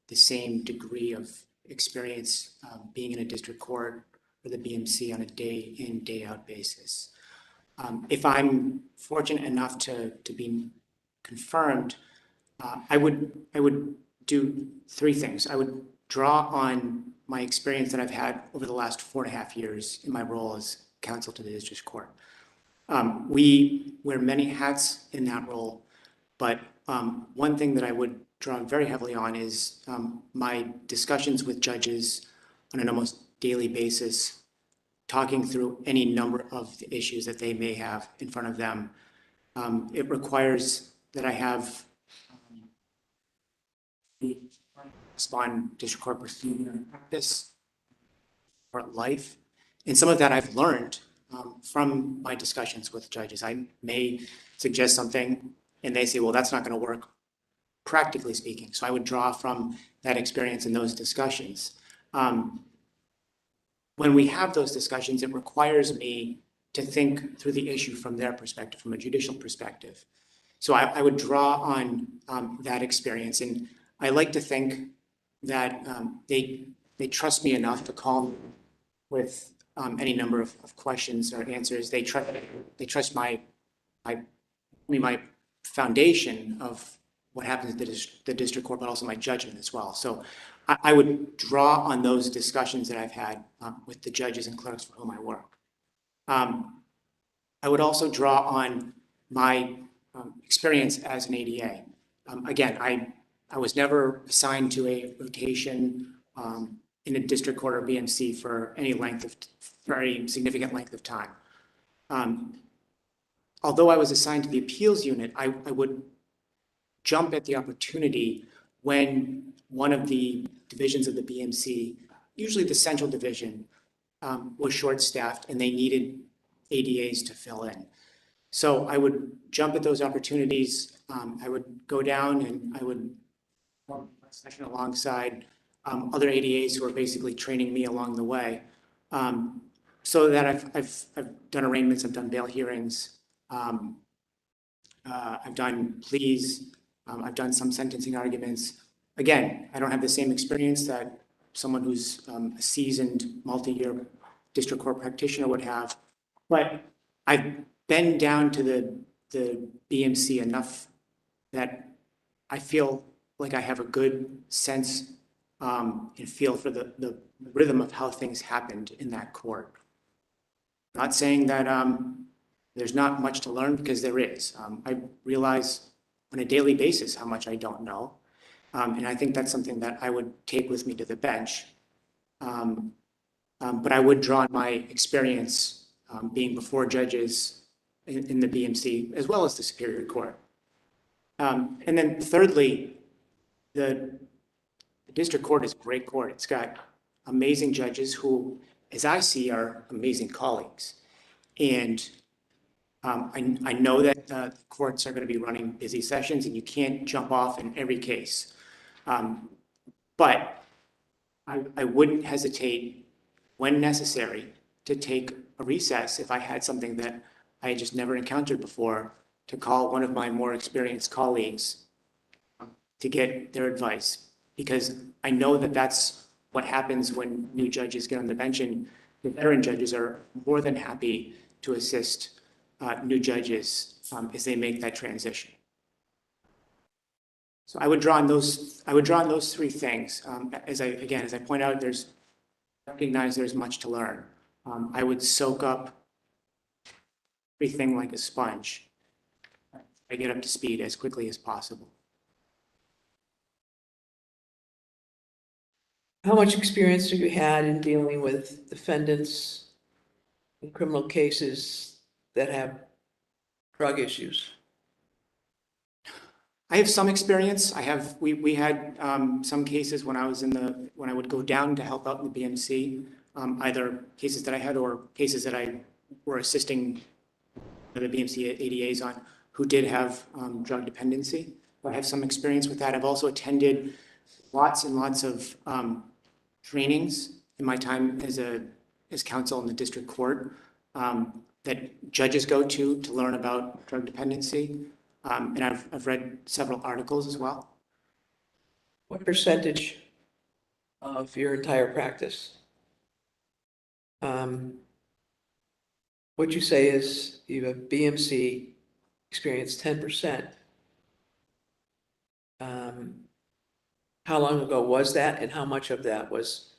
the same degree of experience being in a district court or the BMC on a day in, day out basis. If I'm fortunate enough to be confirmed, I would do three things. I would draw on my experience that I've had over the last 4.5 years in my role as counsel to the district court. We wear many hats in that role, but one thing that I would draw very heavily on is my discussions with judges on an almost daily basis, talking through any number of the issues that they may have in front of them. It requires that I have on district court procedure practice or life. And some of that I've learned from my discussions with judges. I may suggest something and they say, well, that's not going to work, practically speaking. So I would draw from that experience in those discussions. When we have those discussions, it requires me to think through the issue from their perspective, from a judicial perspective. So I would draw on that experience. And I like to think that they trust me enough to call me with any number of questions or answers. They trust my foundation of what happens at the district court, but also my judgment as well. So I would draw on those discussions that I've had with the judges and clerks for whom I work. I would also draw on my experience as an ADA. Again, I was never assigned to a rotation in a district court or BMC for any very significant length of time. Although I was assigned to the appeals unit, I would jump at the opportunity when one of the divisions of the BMC, usually the central division, was short-staffed and they needed ADAs to fill in. So I would jump at those opportunities. I would go down and I would form a session alongside other ADAs who are basically training me along the way. So that I've done arraignments, I've done bail hearings, I've done pleas, I've done some sentencing arguments. Again, I don't have the same experience that someone who's a seasoned multi-year district court practitioner would have, but I've been down to the BMC enough that I feel like I have a good sense and feel for the rhythm of how things happened in that court. Not saying that there's not much to learn, because there is. I realize on a daily basis how much I don't know. And I think that's something that I would take with me to the bench. But I would draw on my experience being before judges in the BMC, as well as the Superior Court. And then thirdly, the district court is a great court. It's got amazing judges who, as I see, are amazing colleagues. And I know that courts are going to be running busy sessions and you can't jump off in every case. But I wouldn't hesitate when necessary to take a recess if I had something that I had just never encountered before, to call one of my more experienced colleagues to get their advice. Because I know that that's what happens when new judges get on the bench, and the veteran judges are more than happy to assist new judges as they make that transition. So I would draw on those three things. As I point out, recognize there's much to learn. I would soak up everything like a sponge. I get up to speed as quickly as possible. How much experience have you had in dealing with defendants in criminal cases that have drug issues? I have some experience. We had some cases when I would go down to help out in the BMC, either cases that I had or cases that I were assisting the BMC ADAs on, who did have drug dependency. I have some experience with that. I've also attended lots and lots of trainings in my time as counsel in the district court that judges go to learn about drug dependency. And I've read several articles as well. What percentage of your entire practice what you say is you have BMC experience 10%. How long ago was that, and how much of that was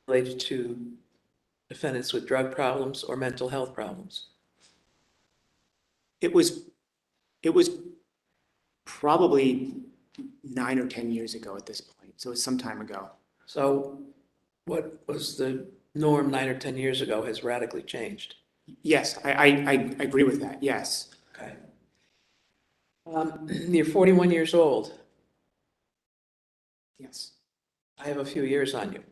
related to defendants with drug problems or mental health problems? It was probably 9 or 10 years ago at this point, so it's some time ago. So what was the norm 9 or 10 years ago has radically changed? Yes, I agree with that, yes. Okay. You're 41 years old. Yes. I have a few years on you.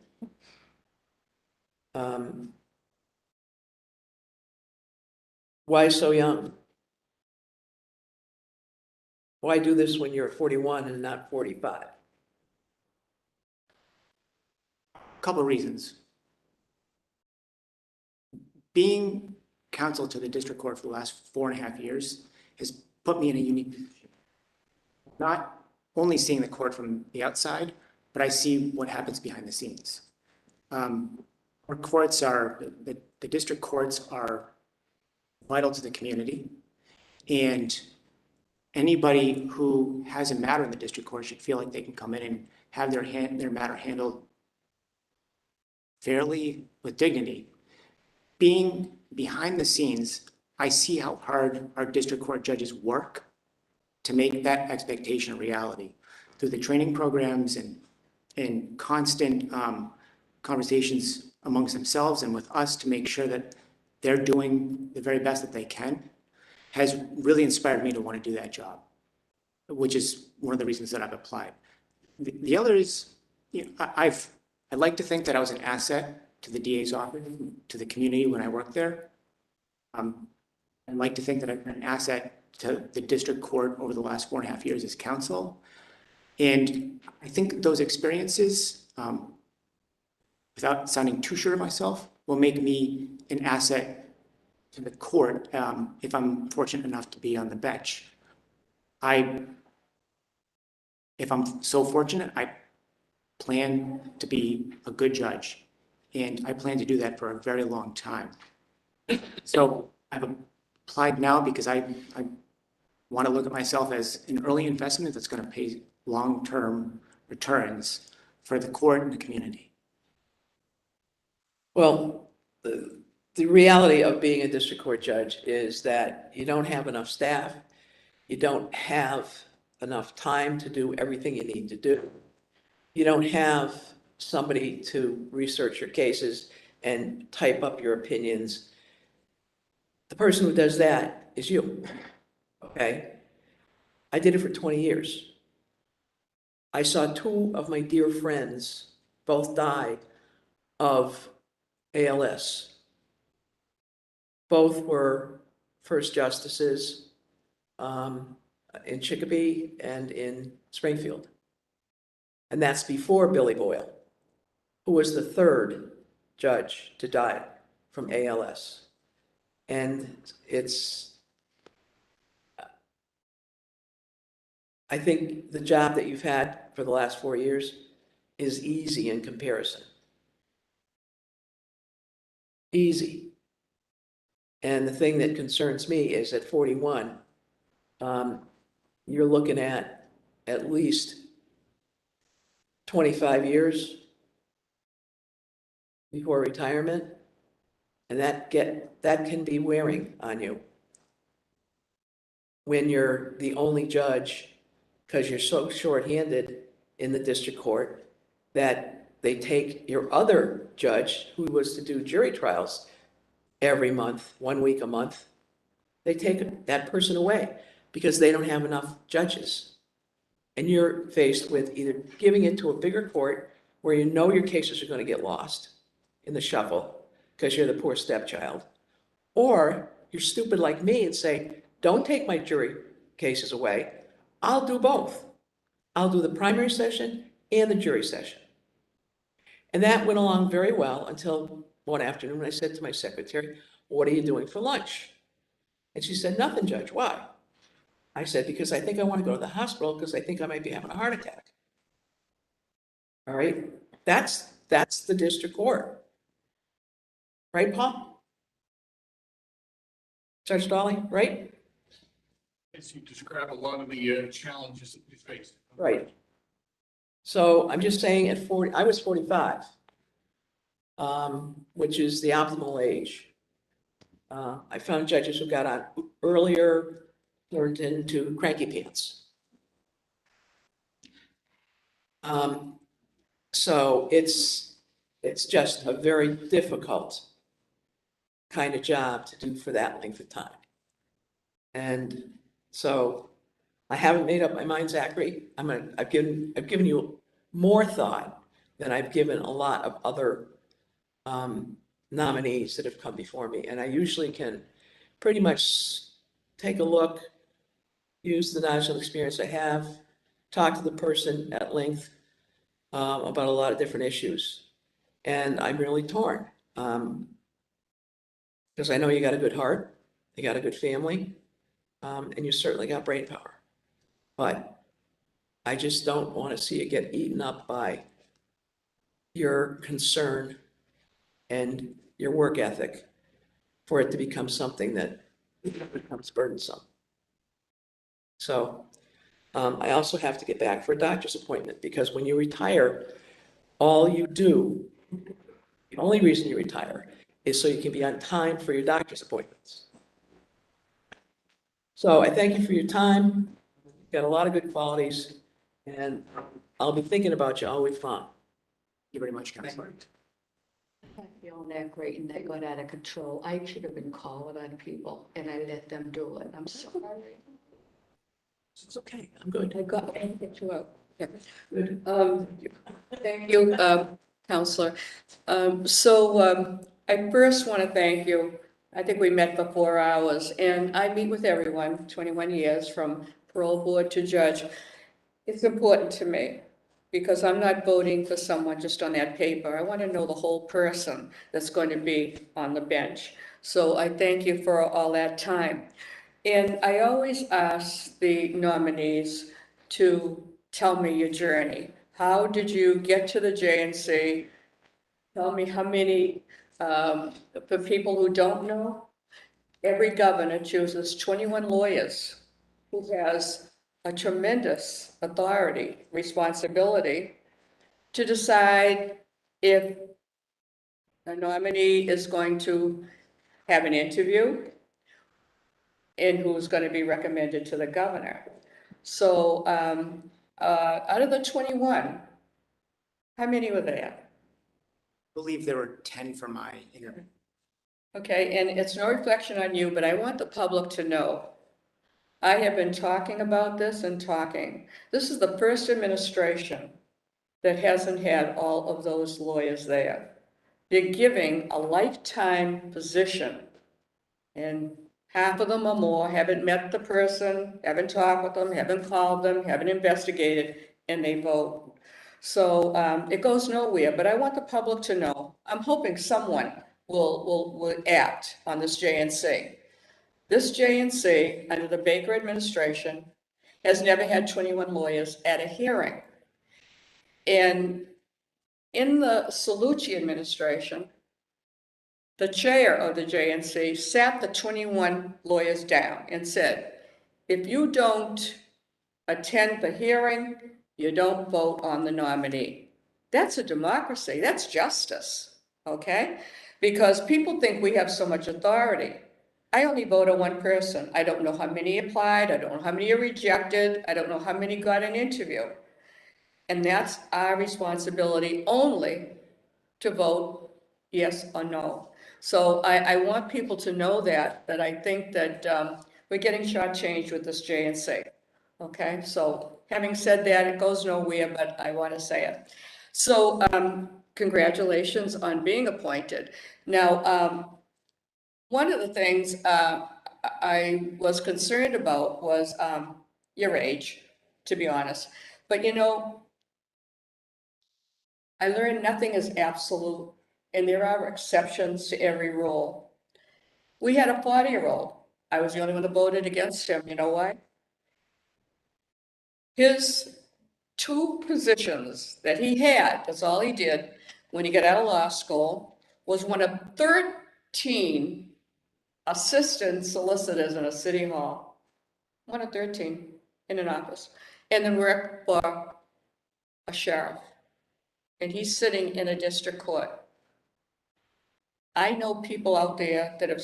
Why so young? Why do this when you're 41 and not 45? A couple of reasons. Being counsel to the district court for the last 4.5 years has put me in a unique position. Not only seeing the court from the outside, but I see what happens behind the scenes. Our courts the district courts are vital to the community, and anybody who has a matter in the district court should feel like they can come in and have their matter handled fairly with dignity. Being behind the scenes, I see how hard our district court judges work to make that expectation a reality through the training programs and constant conversations amongst themselves and with us to make sure that they're doing the very best that they can, has really inspired me to want to do that job, which is one of the reasons that I've applied. The other is, I'd like to think that I was an asset to the DA's office, to the community when I worked there. I'd like to think that I've been an asset to the district court over the last 4.5 years as counsel. And I think those experiences, without sounding too sure of myself, will make me an asset to the court if I'm fortunate enough to be on the bench. If I'm so fortunate, I plan to be a good judge, and I plan to do that for a very long time. So I've applied now because I want to look at myself as an early investment that's going to pay long-term returns for the court and the community. Well, the reality of being a district court judge is that you don't have enough staff. You don't have enough time to do everything you need to do. You don't have somebody to research your cases and type up your opinions. The person who does that is you, okay? I did it for 20 years. I saw 2 of my dear friends both die of ALS. Both were first justices in Chicopee and in Springfield. And that's before Billy Boyle, who was the third judge to die from ALS. And I think the job that you've had for the last 4 years is easy in comparison. Easy. And the thing that concerns me is at 41, you're looking at least 25 years before retirement. And that can be wearing on you when you're the only judge, because you're so shorthanded in the district court that they take your other judge, who was to do jury trials every month, 1 week a month, they take that person away because they don't have enough judges. And you're faced with either giving it to a bigger court where you know your cases are going to get lost in the shuffle because you're the poor stepchild, or you're stupid like me and say, don't take my jury cases away. I'll do both. I'll do the primary session and the jury session. And that went along very well until one afternoon I said to my secretary, what are you doing for lunch? And she said, nothing, Judge. Why? I said, because I think I want to go to the hospital because I think I might be having a heart attack. All right, that's the district court. Right, Paul? Judge Dalley, right? As you describe a lot of the challenges that we face. Right. So I'm just saying at 40, I was 45, which is the optimal age. I found judges who got on earlier turned into cranky pants. So it's just a very difficult kind of job to do for that length of time. And so I haven't made up my mind, Zachary. I've given you more thought than I've given a lot of other nominees that have come before me. And I usually can pretty much take a look, use the knowledge and experience I have, talk to the person at length about a lot of different issues. And I'm really torn because I know you got a good heart, you got a good family, and you certainly got brain power. But I just don't want to see it get eaten up by your concern and your work ethic for it to become something that becomes burdensome. So I also have to get back for a doctor's appointment because when you retire, all you do, the only reason you retire is so you can be on time for your doctor's appointments. So I thank you for your time. You've got a lot of good qualities, and I'll be thinking about you all week long. Thank you very much, Counselor. I'm feeling that great and that got out of control. I should have been calling on people and I let them do it. I'm sorry. It's okay, I'm good. I got it you out. Yeah. Good. Thank you, Counselor. I first want to thank you. I think we met for 4 hours, and I meet with everyone, 21 years, from parole board to judge. It's important to me because I'm not voting for someone just on that paper. I want to know the whole person that's going to be on the bench. So I thank you for all that time. And I always ask the nominees to tell me your journey. How did you get to the JNC? Tell me how many, for people who don't know, every governor chooses 21 lawyers who has a tremendous authority, responsibility to decide if a nominee is going to have an interview and who's going to be recommended to the governor. So out of the 21, how many were there? I believe there were 10 for my interview. Okay, and it's no reflection on you, but I want the public to know. I have been talking about this and talking. This is the first administration that hasn't had all of those lawyers there. They're giving a lifetime position, and half of them or more haven't met the person, haven't talked with them, haven't called them, haven't investigated, and they vote. So it goes nowhere, but I want the public to know, I'm hoping someone will act on this JNC. This JNC, under the Baker administration, has never had 21 lawyers at a hearing. And in the Salucci administration, the chair of the JNC sat the 21 lawyers down and said, if you don't attend the hearing, you don't vote on the nominee. That's a democracy. That's justice, okay? Because people think we have so much authority. I only vote on one person. I don't know how many applied. I don't know how many are rejected. I don't know how many got an interview. And that's our responsibility only to vote yes or no. So I want people to know that I think that we're getting shortchanged with this JNC. Okay, so having said that, it goes nowhere, but I want to say it. So congratulations on being appointed. Now, one of the things I was concerned about was your age, to be honest. But you know, I learned nothing is absolute, and there are exceptions to every rule. We had a 40-year-old. I was the only one that voted against him. You know why? His 2 positions that he had, that's all he did when he got out of law school, was one of 13 assistant solicitors in a city hall. One of 13 in an office. And then worked for a sheriff. And he's sitting in a district court. I know people out there that have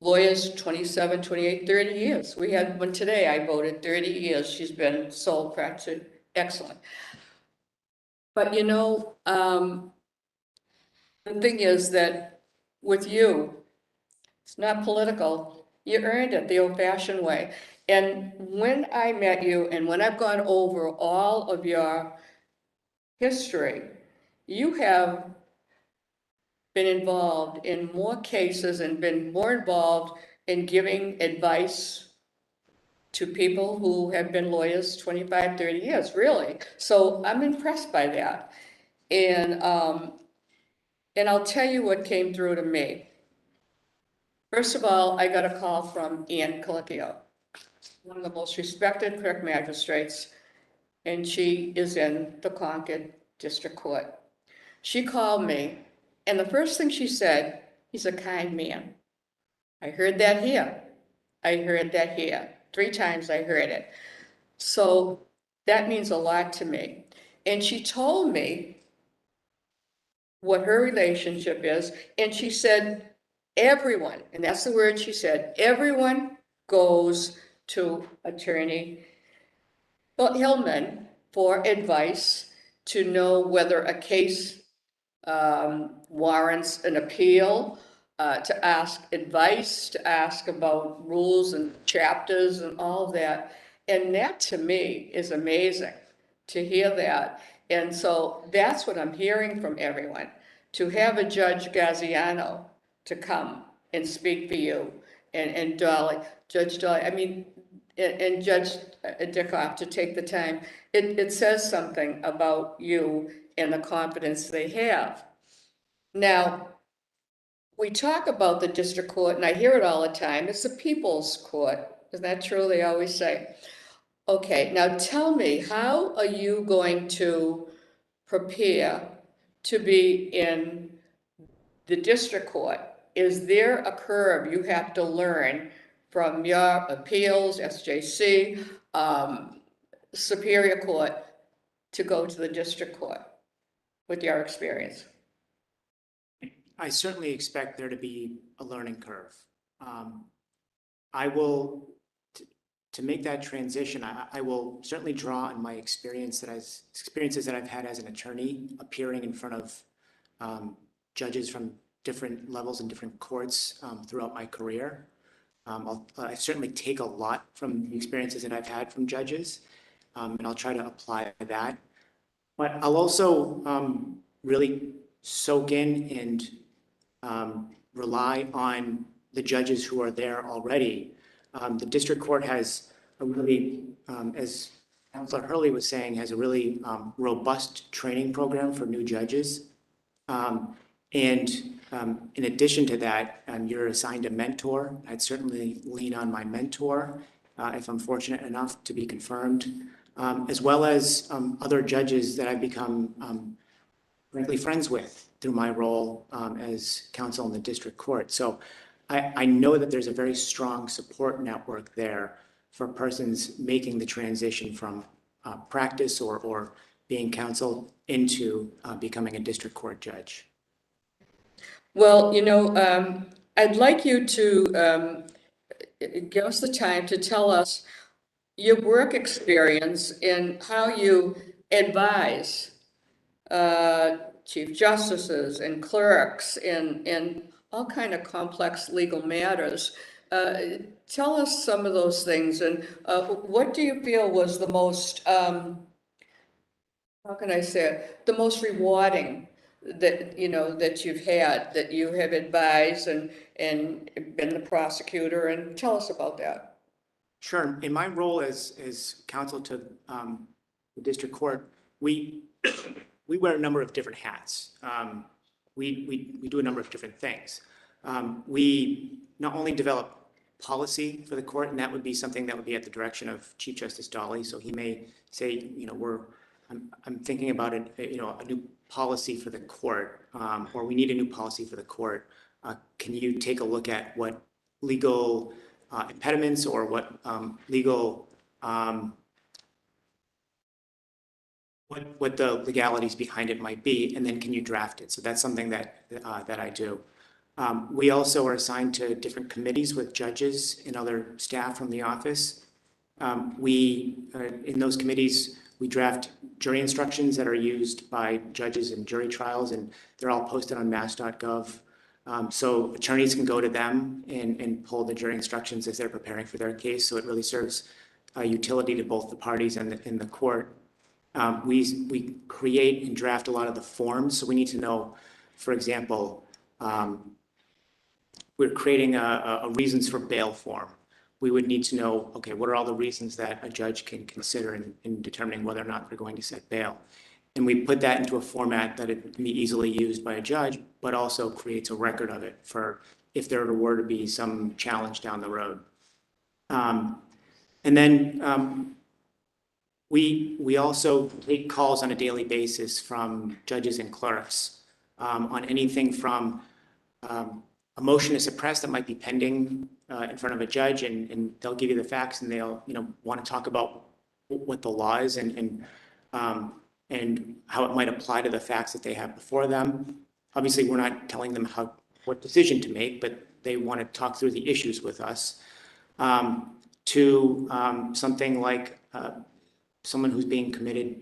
lawyers 27, 28, 30 years. We had one today, I voted 30 years. She's been sole practice, excellent. But you know, the thing is that with you, it's not political. You earned it the old-fashioned way. And when I met you and when I've gone over all of your history, you have been involved in more cases and been more involved in giving advice to people who have been lawyers 25, 30 years, really. So I'm impressed by that. And I'll tell you what came through to me. First of all, I got a call from Ann Colicchio, one of the most respected clerk magistrates, and she is in the Concord District Court. She called me, and the first thing she said, he's a kind man. I heard that here. I heard that here. 3 times I heard it. So that means a lot to me. And she told me what her relationship is, and she said, everyone, and that's the word she said, everyone goes to Attorney Hillman for advice to know whether a case warrants an appeal, to ask advice, to ask about rules and chapters and all of that. And that to me is amazing to hear that. And so that's what I'm hearing from everyone, to have a Judge Gaziano to come and speak for you, and Dalley, Judge Dalley, I mean, and Judge Dickoff to take the time. It says something about you and the confidence they have. Now, we talk about the district court, and I hear it all the time, it's the people's court. Isn't that true? They always say. Okay, now tell me, how are you going to prepare to be in the district court? Is there a curve you have to learn from your appeals, SJC, Superior Court, to go to the district court with your experience? I certainly expect there to be a learning curve. I will, to make that transition, I will certainly draw on my experiences that I've had as an attorney, appearing in front of judges from different levels and different courts throughout my career. I certainly take a lot from the experiences that I've had from judges, and I'll try to apply that. But I'll also really soak in and rely on the judges who are there already. The district court has a really, as Councilor Hurley was saying, has a really robust training program for new judges. In addition to that, you're assigned a mentor. I'd certainly lean on my mentor if I'm fortunate enough to be confirmed, as well as other judges that I've become frankly friends with through my role as counsel in the district court. So I know that there's a very strong support network there for persons making the transition from practice or being counsel into becoming a district court judge. Well, I'd like you to give us the time to tell us your work experience and how you advise chief justices and clerks in all kind of complex legal matters. Tell us some of those things, and what do you feel was the most, how can I say it, the most rewarding that, that you've had, that you have advised and been the prosecutor, and tell us about that. Sure. In my role as counsel to the district court, we wear a number of different hats. We do a number of different things. We not only develop policy for the court, and that would be something that would be at the direction of Chief Justice Dalley. So he may say, I'm thinking about a new policy for the court, or we need a new policy for the court. Can you take a look at what legal impediments or what legal what the legalities behind it might be, and then can you draft it? So that's something that I do. We also are assigned to different committees with judges and other staff from the office. In those committees, we draft jury instructions that are used by judges in jury trials, and they're all posted on mass.gov. So attorneys can go to them and pull the jury instructions as they're preparing for their case. So it really serves utility to both the parties and the court. We create and draft a lot of the forms. So we need to know, for example, we're creating a reasons for bail form. We would need to know, okay, what are all the reasons that a judge can consider in determining whether or not they're going to set bail? And we put that into a format that it can be easily used by a judge, but also creates a record of it for if there were to be some challenge down the road. And then we also take calls on a daily basis from judges and clerks on anything from a motion to suppress that might be pending in front of a judge, and they'll give you the facts, and they'll want to talk about what the law is and how it might apply to the facts that they have before them. Obviously, we're not telling them what decision to make, but they want to talk through the issues with us. To something like someone who's being committed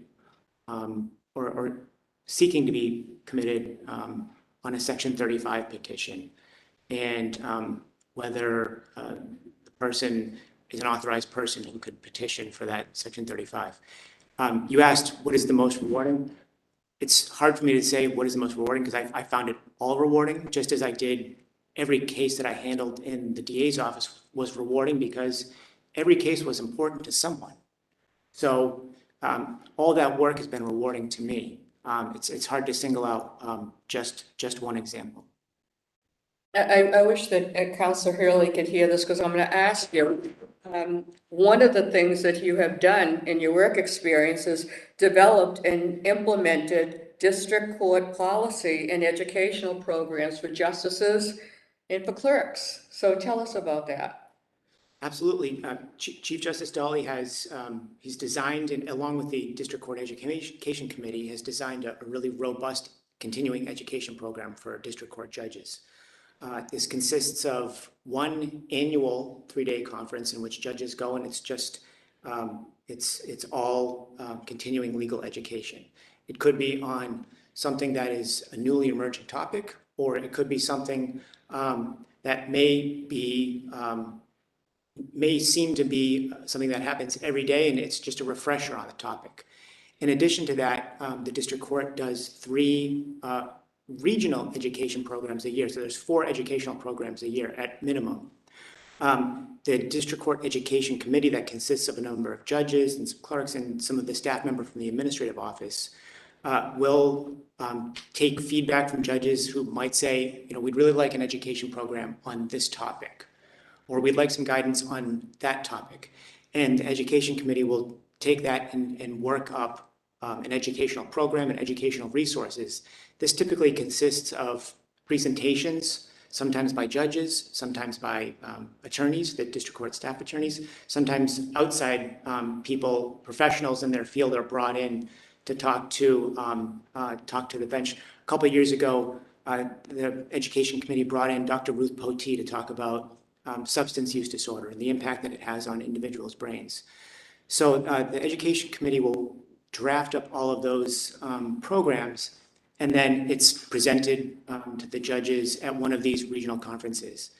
or seeking to be committed on a Section 35 petition, and whether the person is an authorized person who could petition for that Section 35. You asked what is the most rewarding. It's hard for me to say what is the most rewarding because I found it all rewarding, just as I did every case that I handled in the DA's office was rewarding because every case was important to someone. So all that work has been rewarding to me. It's hard to single out just one example. I wish that Councilor Hurley could hear this because I'm going to ask you. One of the things that you have done in your work experience is developed and implemented district court policy and educational programs for justices and for clerks. So tell us about that. Absolutely. Chief Justice Dalley has, he's designed, and along with the District Court Education Committee, has designed a really robust continuing education program for district court judges. This consists of one annual 3-day conference in which judges go, and it's just, it's all continuing legal education. It could be on something that is a newly emerging topic, or it could be something that may seem to be something that happens every day, and it's just a refresher on the topic. In addition to that, the district court does 3 regional education programs a year. So there's 4 educational programs a year at minimum. The District Court Education Committee that consists of a number of judges and some clerks and some of the staff members from the administrative office will take feedback from judges who might say, we'd really like an education program on this topic, or we'd like some guidance on that topic. And the Education Committee will take that and work up an educational program and educational resources. This typically consists of presentations, sometimes by judges, sometimes by attorneys, the district court staff attorneys, sometimes outside people, professionals in their field are brought in to talk to the bench. A couple of years ago, the Education Committee brought in Dr. Ruth Potee to talk about substance use disorder and the impact that it has on individuals' brains. So the Education Committee will draft up all of those programs, and then it's presented to the judges at one of these regional conferences.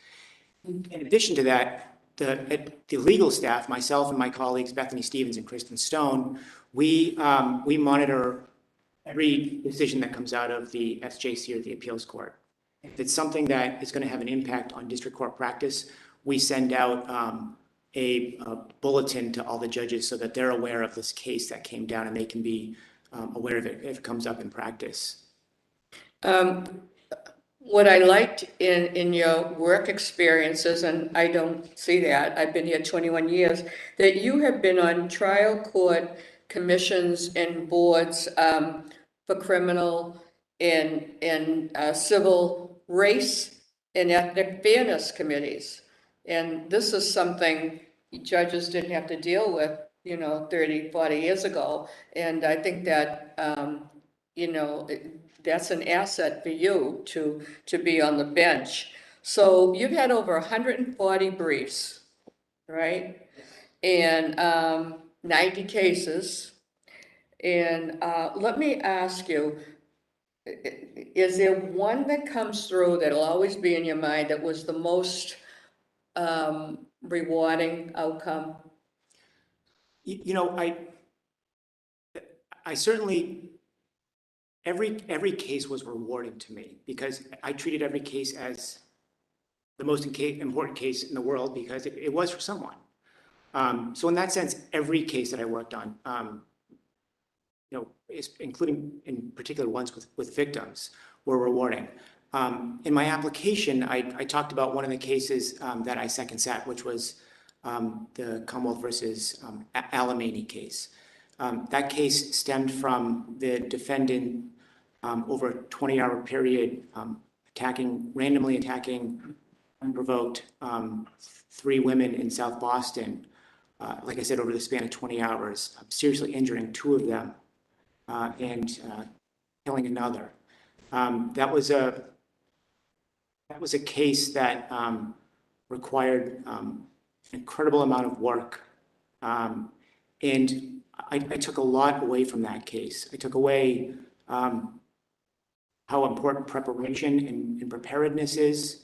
In addition to that, the legal staff, myself and my colleagues, Bethany Stevens and Kristen Stone, we monitor every decision that comes out of the SJC or the appeals court. If it's something that is going to have an impact on district court practice, we send out a bulletin to all the judges so that they're aware of this case that came down and they can be aware of it if it comes up in practice. What I liked in your work experiences, and I don't see that, I've been here 21 years, that you have been on trial court commissions and boards for criminal and civil race and ethnic fairness committees. And this is something judges didn't have to deal with, 30, 40 years ago. And I think that, that's an asset for you to be on the bench. So you've had over 140 briefs, right? And 90 cases. And let me ask you, is there one that comes through that'll always be in your mind that was the most rewarding outcome? I certainly, every case was rewarding to me because I treated every case as the most important case in the world because it was for someone. So in that sense, every case that I worked on, including in particular ones with victims, were rewarding. In my application, I talked about one of the cases that I second sat, which was the Commonwealth versus Alimony case. That case stemmed from the defendant over a 20-hour period randomly attacking unprovoked 3 women in South Boston, like I said, over the span of 20 hours, seriously injuring 2 of them and killing another. That was a case that required an incredible amount of work. And I took a lot away from that case. I took away how important preparation and preparedness is.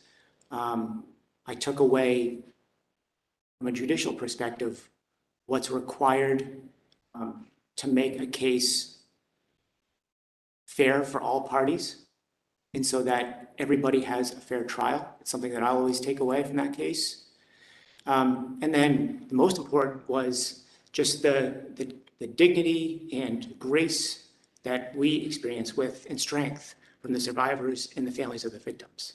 I took away, from a judicial perspective, what's required to make a case fair for all parties, and so that everybody has a fair trial. It's something that I'll always take away from that case. And then the most important was just the dignity and grace that we experience with and strength from the survivors and the families of the victims.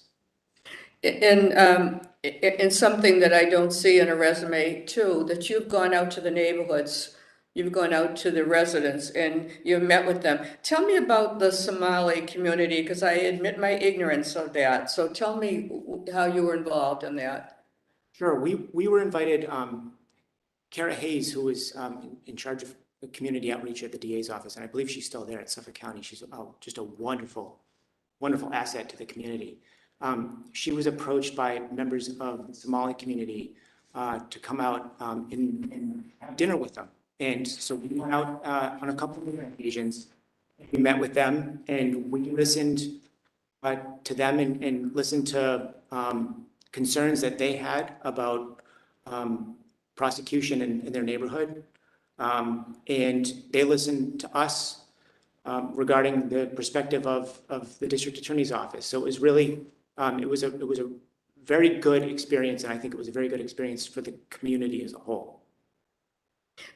And something that I don't see in a resume too, that you've gone out to the neighborhoods, you've gone out to the residents and you've met with them. Tell me about the Somali community, because I admit my ignorance of that. So tell me how you were involved in that. Sure, we were invited, Kara Hayes, who was in charge of the community outreach at the DA's office, and I believe she's still there at Suffolk County. She's just a wonderful, wonderful asset to the community. She was approached by members of the Somali community to come out and have dinner with them. And so we went out on a couple of occasions. We met with them and we listened to them and listened to concerns that they had about prosecution in their neighborhood. And they listened to us regarding the perspective of the district attorney's office. So it was really, it was a very good experience, and I think it was a very good experience for the community as a whole.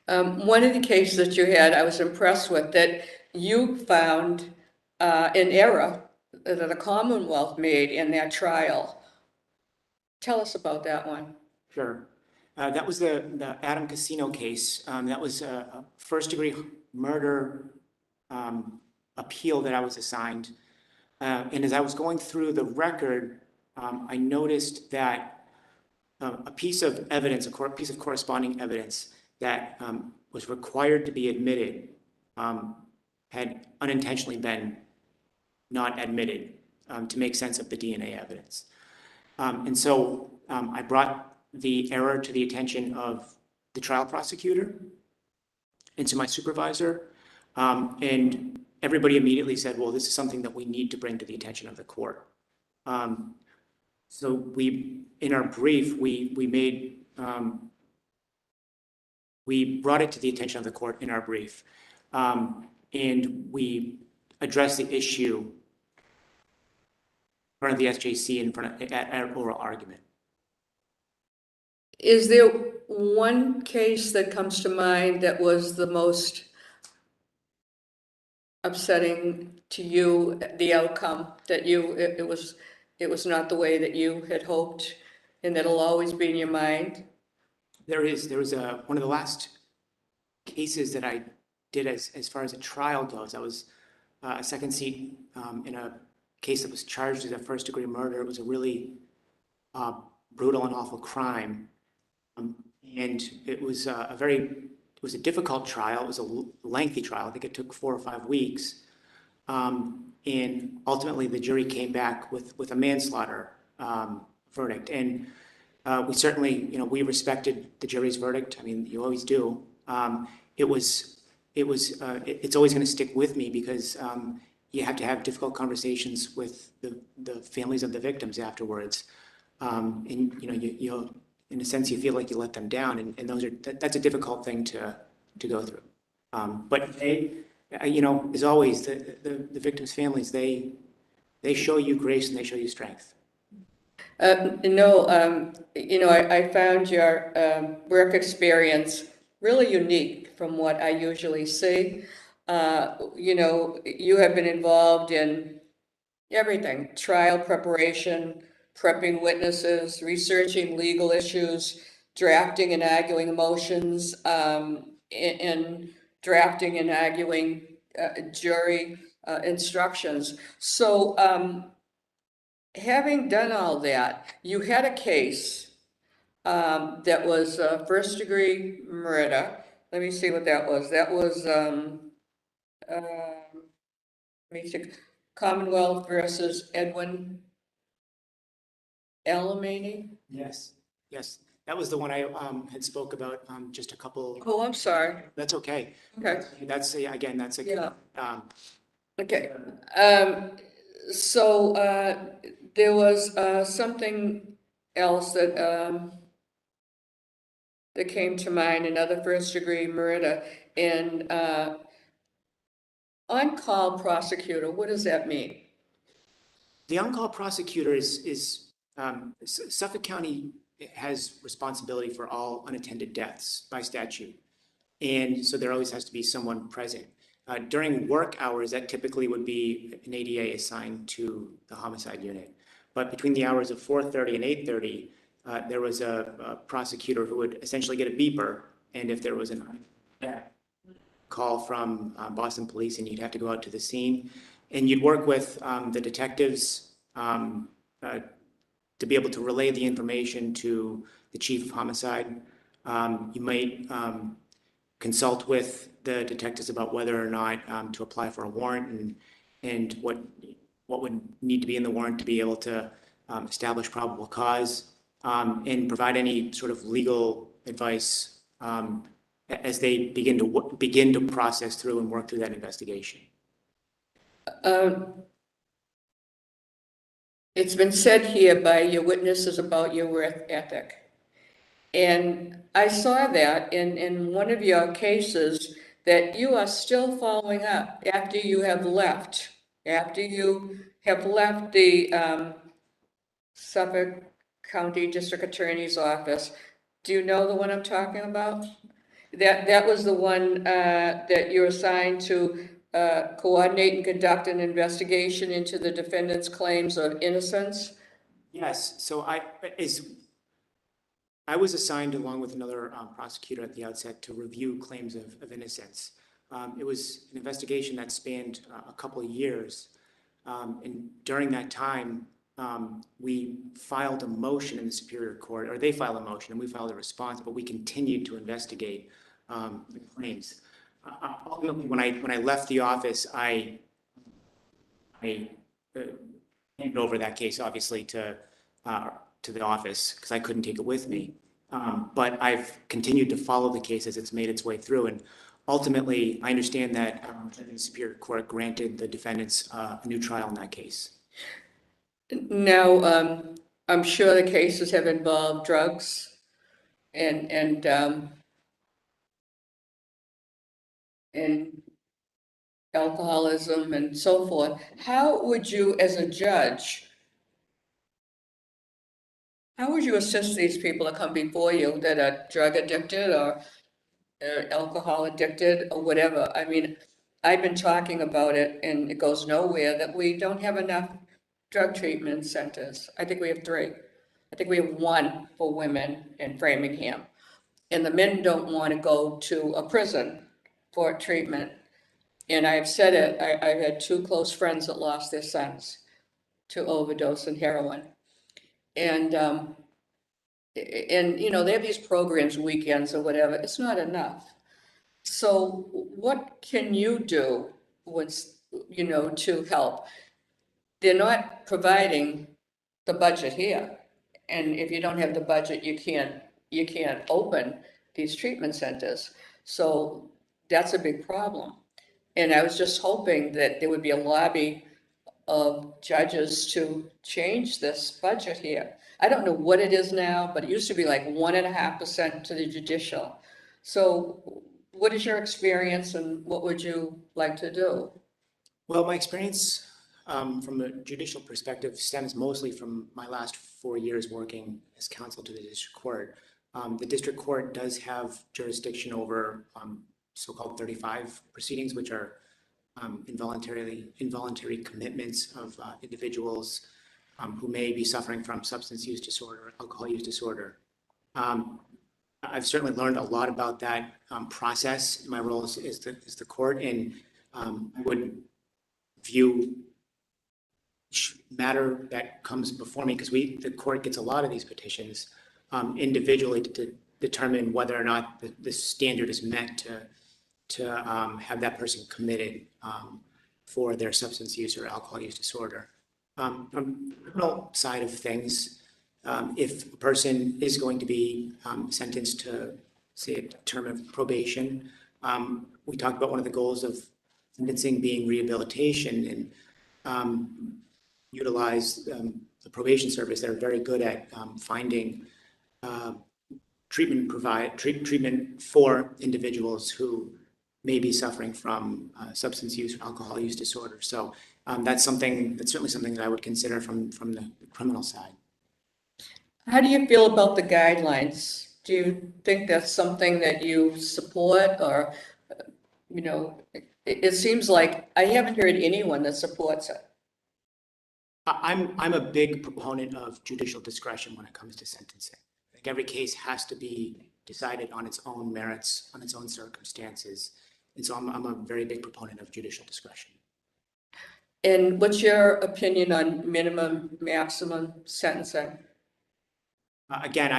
One of the cases that you had, I was impressed with, that you found an error that the Commonwealth made in that trial. Tell us about that one. Sure. That was the Adam Casino case. That was a first-degree murder appeal that I was assigned. And as I was going through the record, I noticed that a piece of evidence, a piece of corresponding evidence that was required to be admitted had unintentionally been not admitted to make sense of the DNA evidence. And so I brought the error to the attention of the trial prosecutor and to my supervisor. And everybody immediately said, well, this is something that we need to bring to the attention of the court. So in our brief, we brought it to the attention of the court in our brief. And we addressed the issue in front of the SJC at oral argument. Is there one case that comes to mind that was the most upsetting to you, the outcome, that it was not the way that you had hoped, and that'll always be in your mind? There was one of the last cases that I did as far as a trial goes. I was a second seat in a case that was charged as a first-degree murder. It was a really brutal and awful crime. And it was it was a difficult trial. It was a lengthy trial. I think it took 4 or 5 weeks. And ultimately the jury came back with a manslaughter verdict. And we certainly, we respected the jury's verdict. I mean, you always do. It's always going to stick with me because you have to have difficult conversations with the families of the victims afterwards. And you'll, in a sense, you feel like you let them down, and that's a difficult thing to go through. But they, as always, the victims' families, they show you grace and they show you strength. I found your work experience really unique from what I usually see. You have been involved in everything: trial preparation, prepping witnesses, researching legal issues, drafting and arguing motions, and drafting and arguing jury instructions. So having done all that, you had a case that was first-degree murder. Let me see what that was. That was let me see, Commonwealth versus Edwin Alamany? Yes. That was the one I had spoke about just a couple. Oh, I'm sorry. That's okay. Okay. That's again, that's a Yeah. Okay. So there was something else that came to mind, another first-degree murder, and on-call prosecutor. What does that mean? The on-call prosecutor is Suffolk County has responsibility for all unattended deaths by statute. And so there always has to be someone present. During work hours, that typically would be an ADA assigned to the homicide unit. But between the hours of 4:30 and 8:30, there was a prosecutor who would essentially get a beeper. And if there was a call from Boston Police, and you'd have to go out to the scene, and you'd work with the detectives to be able to relay the information to the chief of homicide. You might consult with the detectives about whether or not to apply for a warrant and what would need to be in the warrant to be able to establish probable cause, and provide any sort of legal advice as they begin to process through and work through that investigation. It's been said here by your witnesses about your work ethic. And I saw that in one of your cases that you are still following up after you have left, the Suffolk County District Attorney's Office. Do you know the one I'm talking about? That was the one that you're assigned to coordinate and conduct an investigation into the defendant's claims of innocence? Yes, so I was assigned along with another prosecutor at the outset to review claims of innocence. It was an investigation that spanned a couple of years. And during that time, we filed a motion in the Superior Court, or they filed a motion and we filed a response, but we continued to investigate the claims. Ultimately, when I left the office, I handed over that case, obviously, to the office because I couldn't take it with me. But I've continued to follow the case as it's made its way through. And ultimately, I understand that the Superior Court granted the defendants a new trial in that case. Now, I'm sure the cases have involved drugs and alcoholism and so forth. How would you, as a judge, how would you assist these people that come before you that are drug addicted or alcohol addicted or whatever? I mean, I've been talking about it and it goes nowhere, that we don't have enough drug treatment centers. I think we have 3. I think we have 1 for women in Framingham. And the men don't want to go to a prison for treatment. And I've said it, I've had 2 close friends that lost their sons to overdose and heroin. And you know, they have these programs, weekends or whatever. It's not enough. So what can you do with, you know, to help? They're not providing the budget here. And if you don't have the budget, you can't open these treatment centers. So that's a big problem. And I was just hoping that there would be a lobby of judges to change this budget here. I don't know what it is now, but it used to be like 1.5% to the judicial. So what is your experience and what would you like to do? Well, my experience from a judicial perspective stems mostly from my last 4 years working as counsel to the district court. The district court does have jurisdiction over so-called 35 proceedings, which are involuntary commitments of individuals who may be suffering from substance use disorder, alcohol use disorder. I've certainly learned a lot about that process in my role as the court, and I would view each matter that comes before me, because the court gets a lot of these petitions individually to determine whether or not the standard is met to have that person committed for their substance use or alcohol use disorder. From the criminal side of things, if a person is going to be sentenced to, say, a term of probation, we talked about one of the goals of sentencing being rehabilitation, and utilize the probation service. They're very good at finding treatment for individuals who may be suffering from substance use or alcohol use disorder. So that's certainly something that I would consider from the criminal side. How do you feel about the guidelines? Do you think that's something that you support, or, you know, it seems like I haven't heard anyone that supports it. I'm a big proponent of judicial discretion when it comes to sentencing. I think every case has to be decided on its own merits, on its own circumstances. And so I'm a very big proponent of judicial discretion. And what's your opinion on minimum, maximum sentencing? Again,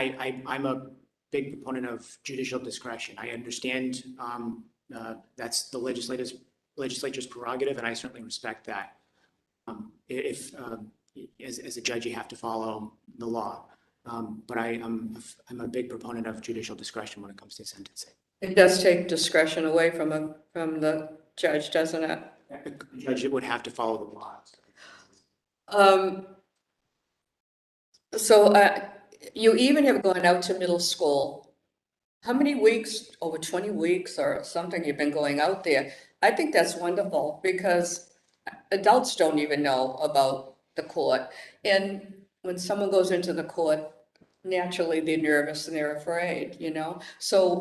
I'm a big proponent of judicial discretion. I understand that's the legislature's prerogative, and I certainly respect that. As a judge, you have to follow the law. But I'm a big proponent of judicial discretion when it comes to sentencing. It does take discretion away from the judge, doesn't it? The judge would have to follow the law. So you even have gone out to middle school how many weeks, over 20 weeks or something you've been going out there? I think that's wonderful because adults don't even know about the court. And when someone goes into the court, naturally they're nervous and they're afraid, you know? So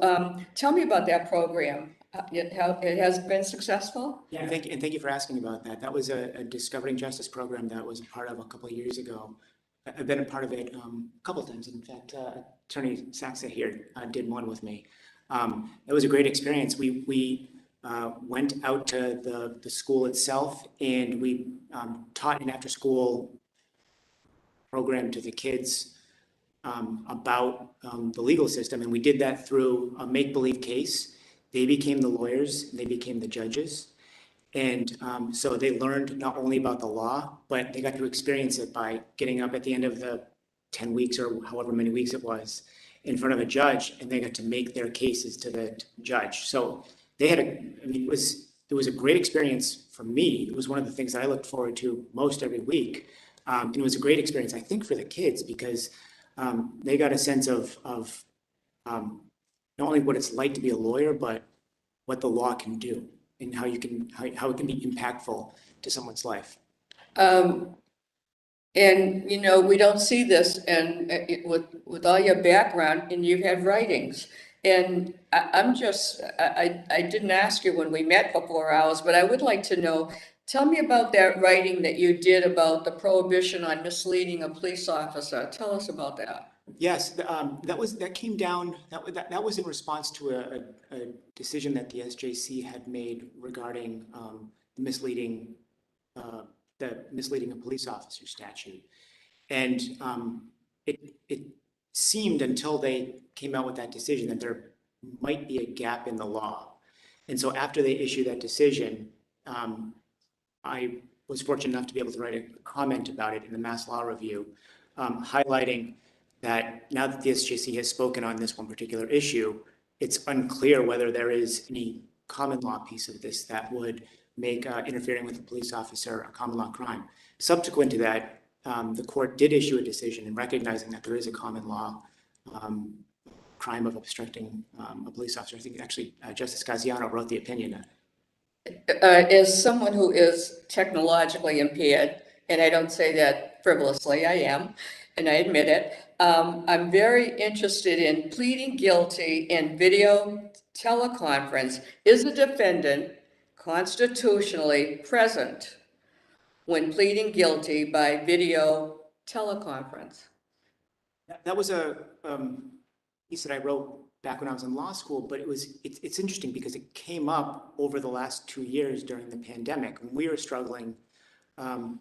tell me about that program. It has been successful? Yeah, thank you for asking about that. That was a Discovering Justice program that was a part of a couple of years ago. I've been a part of it a couple of times. In fact, Attorney Saksa here did one with me. It was a great experience. We went out to the school itself, and we taught an after-school program to the kids about the legal system, and we did that through a make-believe case. They became the lawyers, and they became the judges. And so they learned not only about the law, but they got to experience it by getting up at the end of the 10 weeks or however many weeks it was in front of a judge, and they got to make their cases to the judge. So they had it was a great experience for me. It was one of the things that I looked forward to most every week. And it was a great experience, I think, for the kids because they got a sense of not only what it's like to be a lawyer, but what the law can do and how it can be impactful to someone's life. And, you know, we don't see this and with all your background and you've had writings. And I didn't ask you when we met for 4 hours, but I would like to know, tell me about that writing that you did about the prohibition on misleading a police officer. Tell us about that. Yes, that came down, that was in response to a decision that the SJC had made regarding misleading a police officer statute. And it seemed until they came out with that decision that there might be a gap in the law. And so after they issued that decision, I was fortunate enough to be able to write a comment about it in the Mass Law Review, highlighting that now that the SJC has spoken on this one particular issue, it's unclear whether there is any common law piece of this that would make interfering with a police officer a common law crime. Subsequent to that, the court did issue a decision in recognizing that there is a common law crime of obstructing a police officer. I think actually Justice Gaziano wrote the opinion. As someone who is technologically impaired, and I don't say that frivolously, I am, and I admit it, I'm very interested in pleading guilty in video teleconference. Is the defendant constitutionally present when pleading guilty by video teleconference? That was a piece that I wrote back when I was in law school, but it's interesting because it came up over the last 2 years during the pandemic when we were struggling to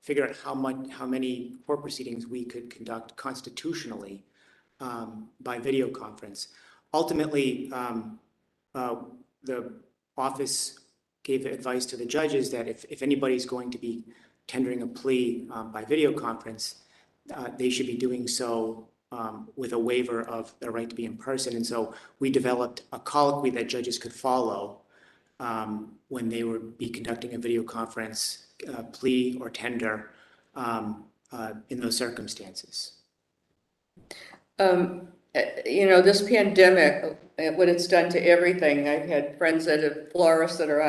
figure out how many court proceedings we could conduct constitutionally by video conference. Ultimately, the office gave advice to the judges that if anybody's going to be tendering a plea by video conference, they should be doing so with a waiver of their right to be in person. And so we developed a colloquy that judges could follow when they would be conducting a video conference plea or tender in those circumstances. You know, this pandemic, what it's done to everything. I've had friends that have florists that are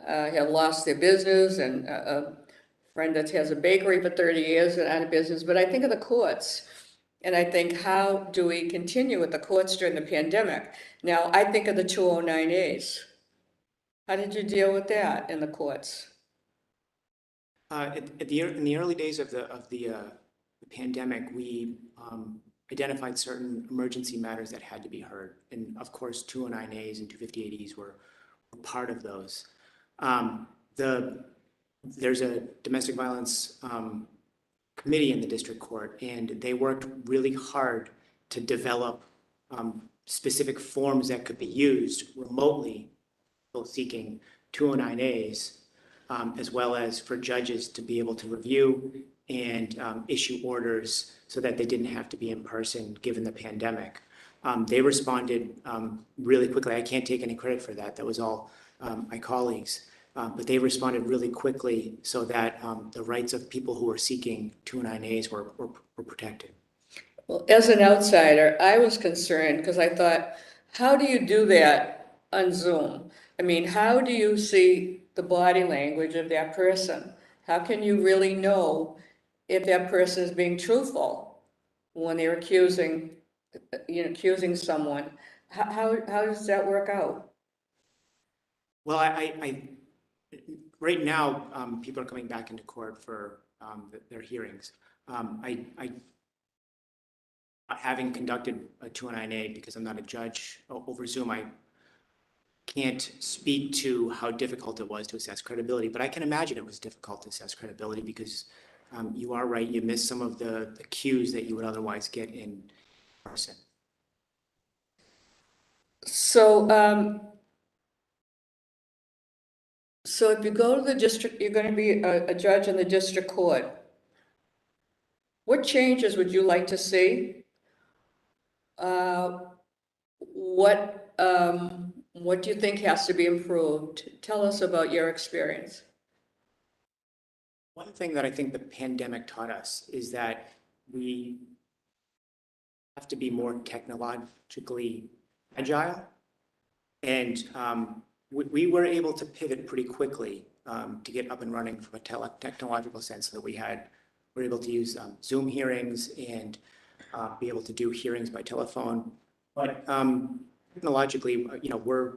have lost their business, and a friend that has a bakery for 30 years and out of business. But I think of the courts, and I think, how do we continue with the courts during the pandemic? Now, I think of the 209As. How did you deal with that in the courts? In the early days of the pandemic, we identified certain emergency matters that had to be heard. And of course, 209As and 258Es were part of those. There's a domestic violence committee in the district court, and they worked really hard to develop specific forms that could be used remotely, both seeking 209As, as well as for judges to be able to review and issue orders so that they didn't have to be in person given the pandemic. They responded really quickly. I can't take any credit for that. That was all my colleagues. But they responded really quickly so that the rights of people who were seeking 209As were protected. Well, as an outsider, I was concerned because I thought, how do you do that on Zoom? I mean, how do you see the body language of that person? How can you really know if that person is being truthful when they're accusing someone? How does that work out? Well, right now, people are coming back into court for their hearings. Having conducted a 209A, because I'm not a judge over Zoom, I can't speak to how difficult it was to assess credibility, but I can imagine it was difficult to assess credibility because you are right, you miss some of the cues that you would otherwise get in person. So, so if you go to the district, you're going to be a judge in the district court. What changes would you like to see? What do you think has to be improved? Tell us about your experience. One thing that I think the pandemic taught us is that we have to be more technologically agile. And we were able to pivot pretty quickly to get up and running from a technological sense so that we were able to use Zoom hearings and be able to do hearings by telephone. But technologically, we're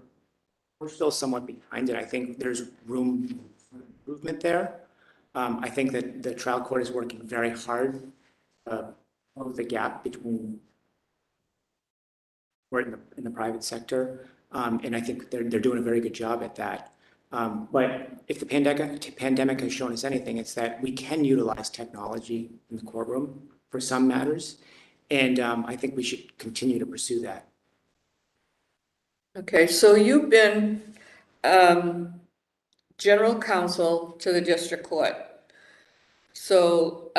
still somewhat behind it. I think there's room for improvement there. I think that the trial court is working very hard to close the gap between court in the private sector. And I think they're doing a very good job at that. But if the pandemic has shown us anything, it's that we can utilize technology in the courtroom for some matters. And I think we should continue to pursue that. Okay, so you've been general counsel to the district court. So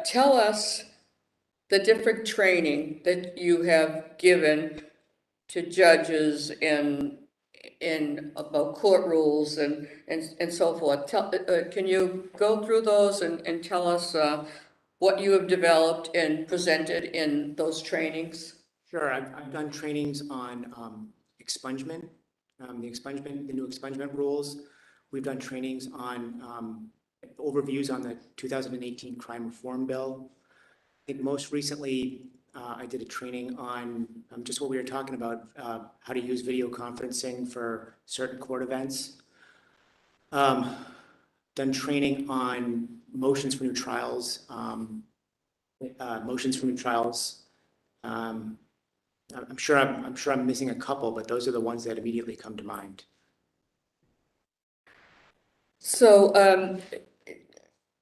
tell us the different training that you have given to judges in about court rules and so forth. Can you go through those and tell us what you have developed and presented in those trainings? Sure, I've done trainings on expungement, the new expungement rules. We've done trainings on overviews on the 2018 crime reform bill. I think most recently, I did a training on just what we were talking about, how to use video conferencing for certain court events. Done training on motions for new trials. I'm sure I'm missing a couple, but those are the ones that immediately come to mind. So,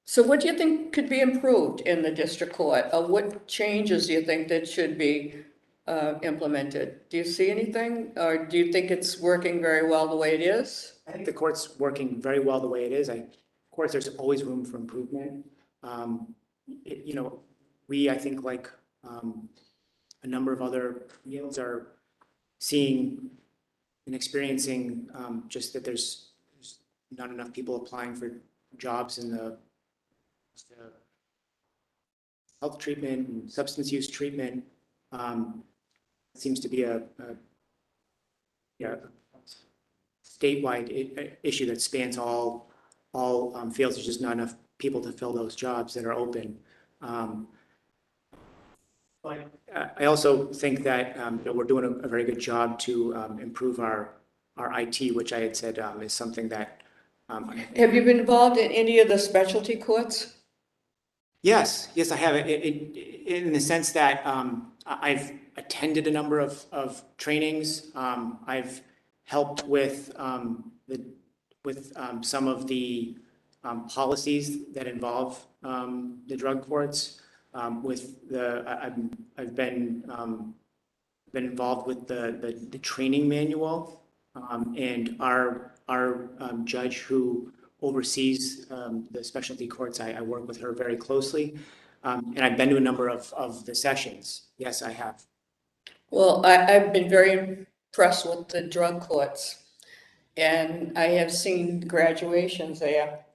so what do you think could be improved in the district court? What changes do you think that should be implemented? Do you see anything, or do you think it's working very well the way it is? I think the court's working very well the way it is. Of course, there's always room for improvement. We, I think, like a number of other fields, are seeing and experiencing just that there's not enough people applying for jobs in the health treatment and substance use treatment. Seems to be a statewide issue that spans all fields. There's just not enough people to fill those jobs that are open. But I also think that we're doing a very good job to improve our IT, which I had said is something that. Have you been involved in any of the specialty courts? Yes, I have. In the sense that I've attended a number of trainings. I've helped with some of the policies that involve the drug courts. I've been involved with the training manual, and our judge who oversees the specialty courts. I work with her very closely, and I've been to a number of the sessions. Yes, I have. Well, I've been very impressed with the drug courts, and I have seen graduations there.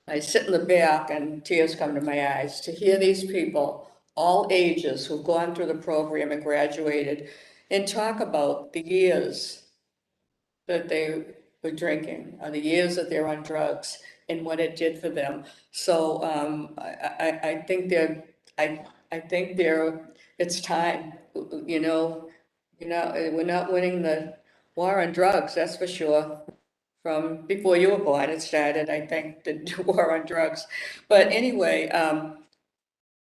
I sit in the back and tears come to my eyes to hear these people all ages who've gone through the program and graduated and talk about the years that they were drinking, or the years that they're on drugs and what it did for them. So I think it's time, you know, we're not winning the war on drugs, that's for sure. From before you were born, it started, I think, the war on drugs. But anyway,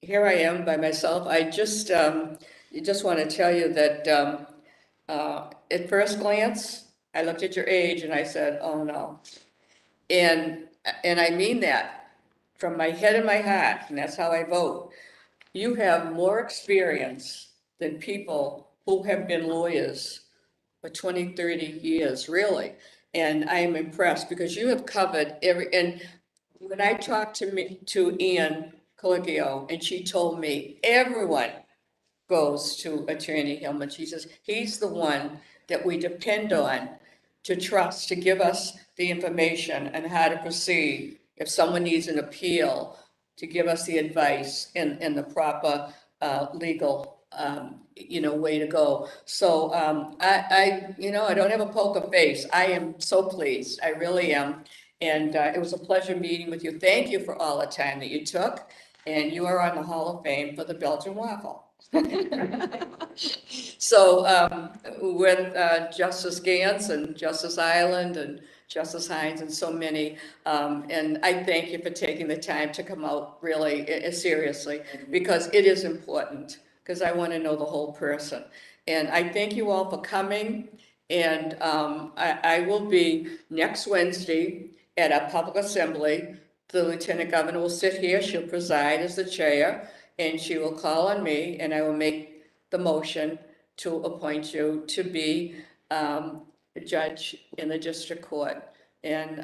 here I am by myself. I just want to tell you that at first glance, I looked at your age and I said, oh no. And I mean that from my head and my heart, and that's how I vote. You have more experience than people who have been lawyers for 20, 30 years, really. And I am impressed because you have covered and when I talked to Ann Coligio, and she told me everyone goes to Attorney Hillman. She says, he's the one that we depend on to trust, to give us the information and how to proceed. If someone needs an appeal, to give us the advice in the proper legal, way to go. So I don't have a poker face. I am so pleased. I really am. And it was a pleasure meeting with you. Thank you for all the time that you took. And you are on the Hall of Fame for the Belgian waffle. So with Justice Gantz and Justice Ireland and Justice Hines and so many, and I thank you for taking the time to come out really seriously, because it is important, because I want to know the whole person. And I thank you all for coming, and I will be next Wednesday at our public assembly. The Lieutenant Governor will sit here, she'll preside as the chair, and she will call on me, and I will make the motion to appoint you to be a judge in the district court. And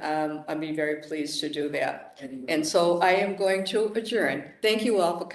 I'll be very pleased to do that. And so I am going to adjourn. Thank you all for coming.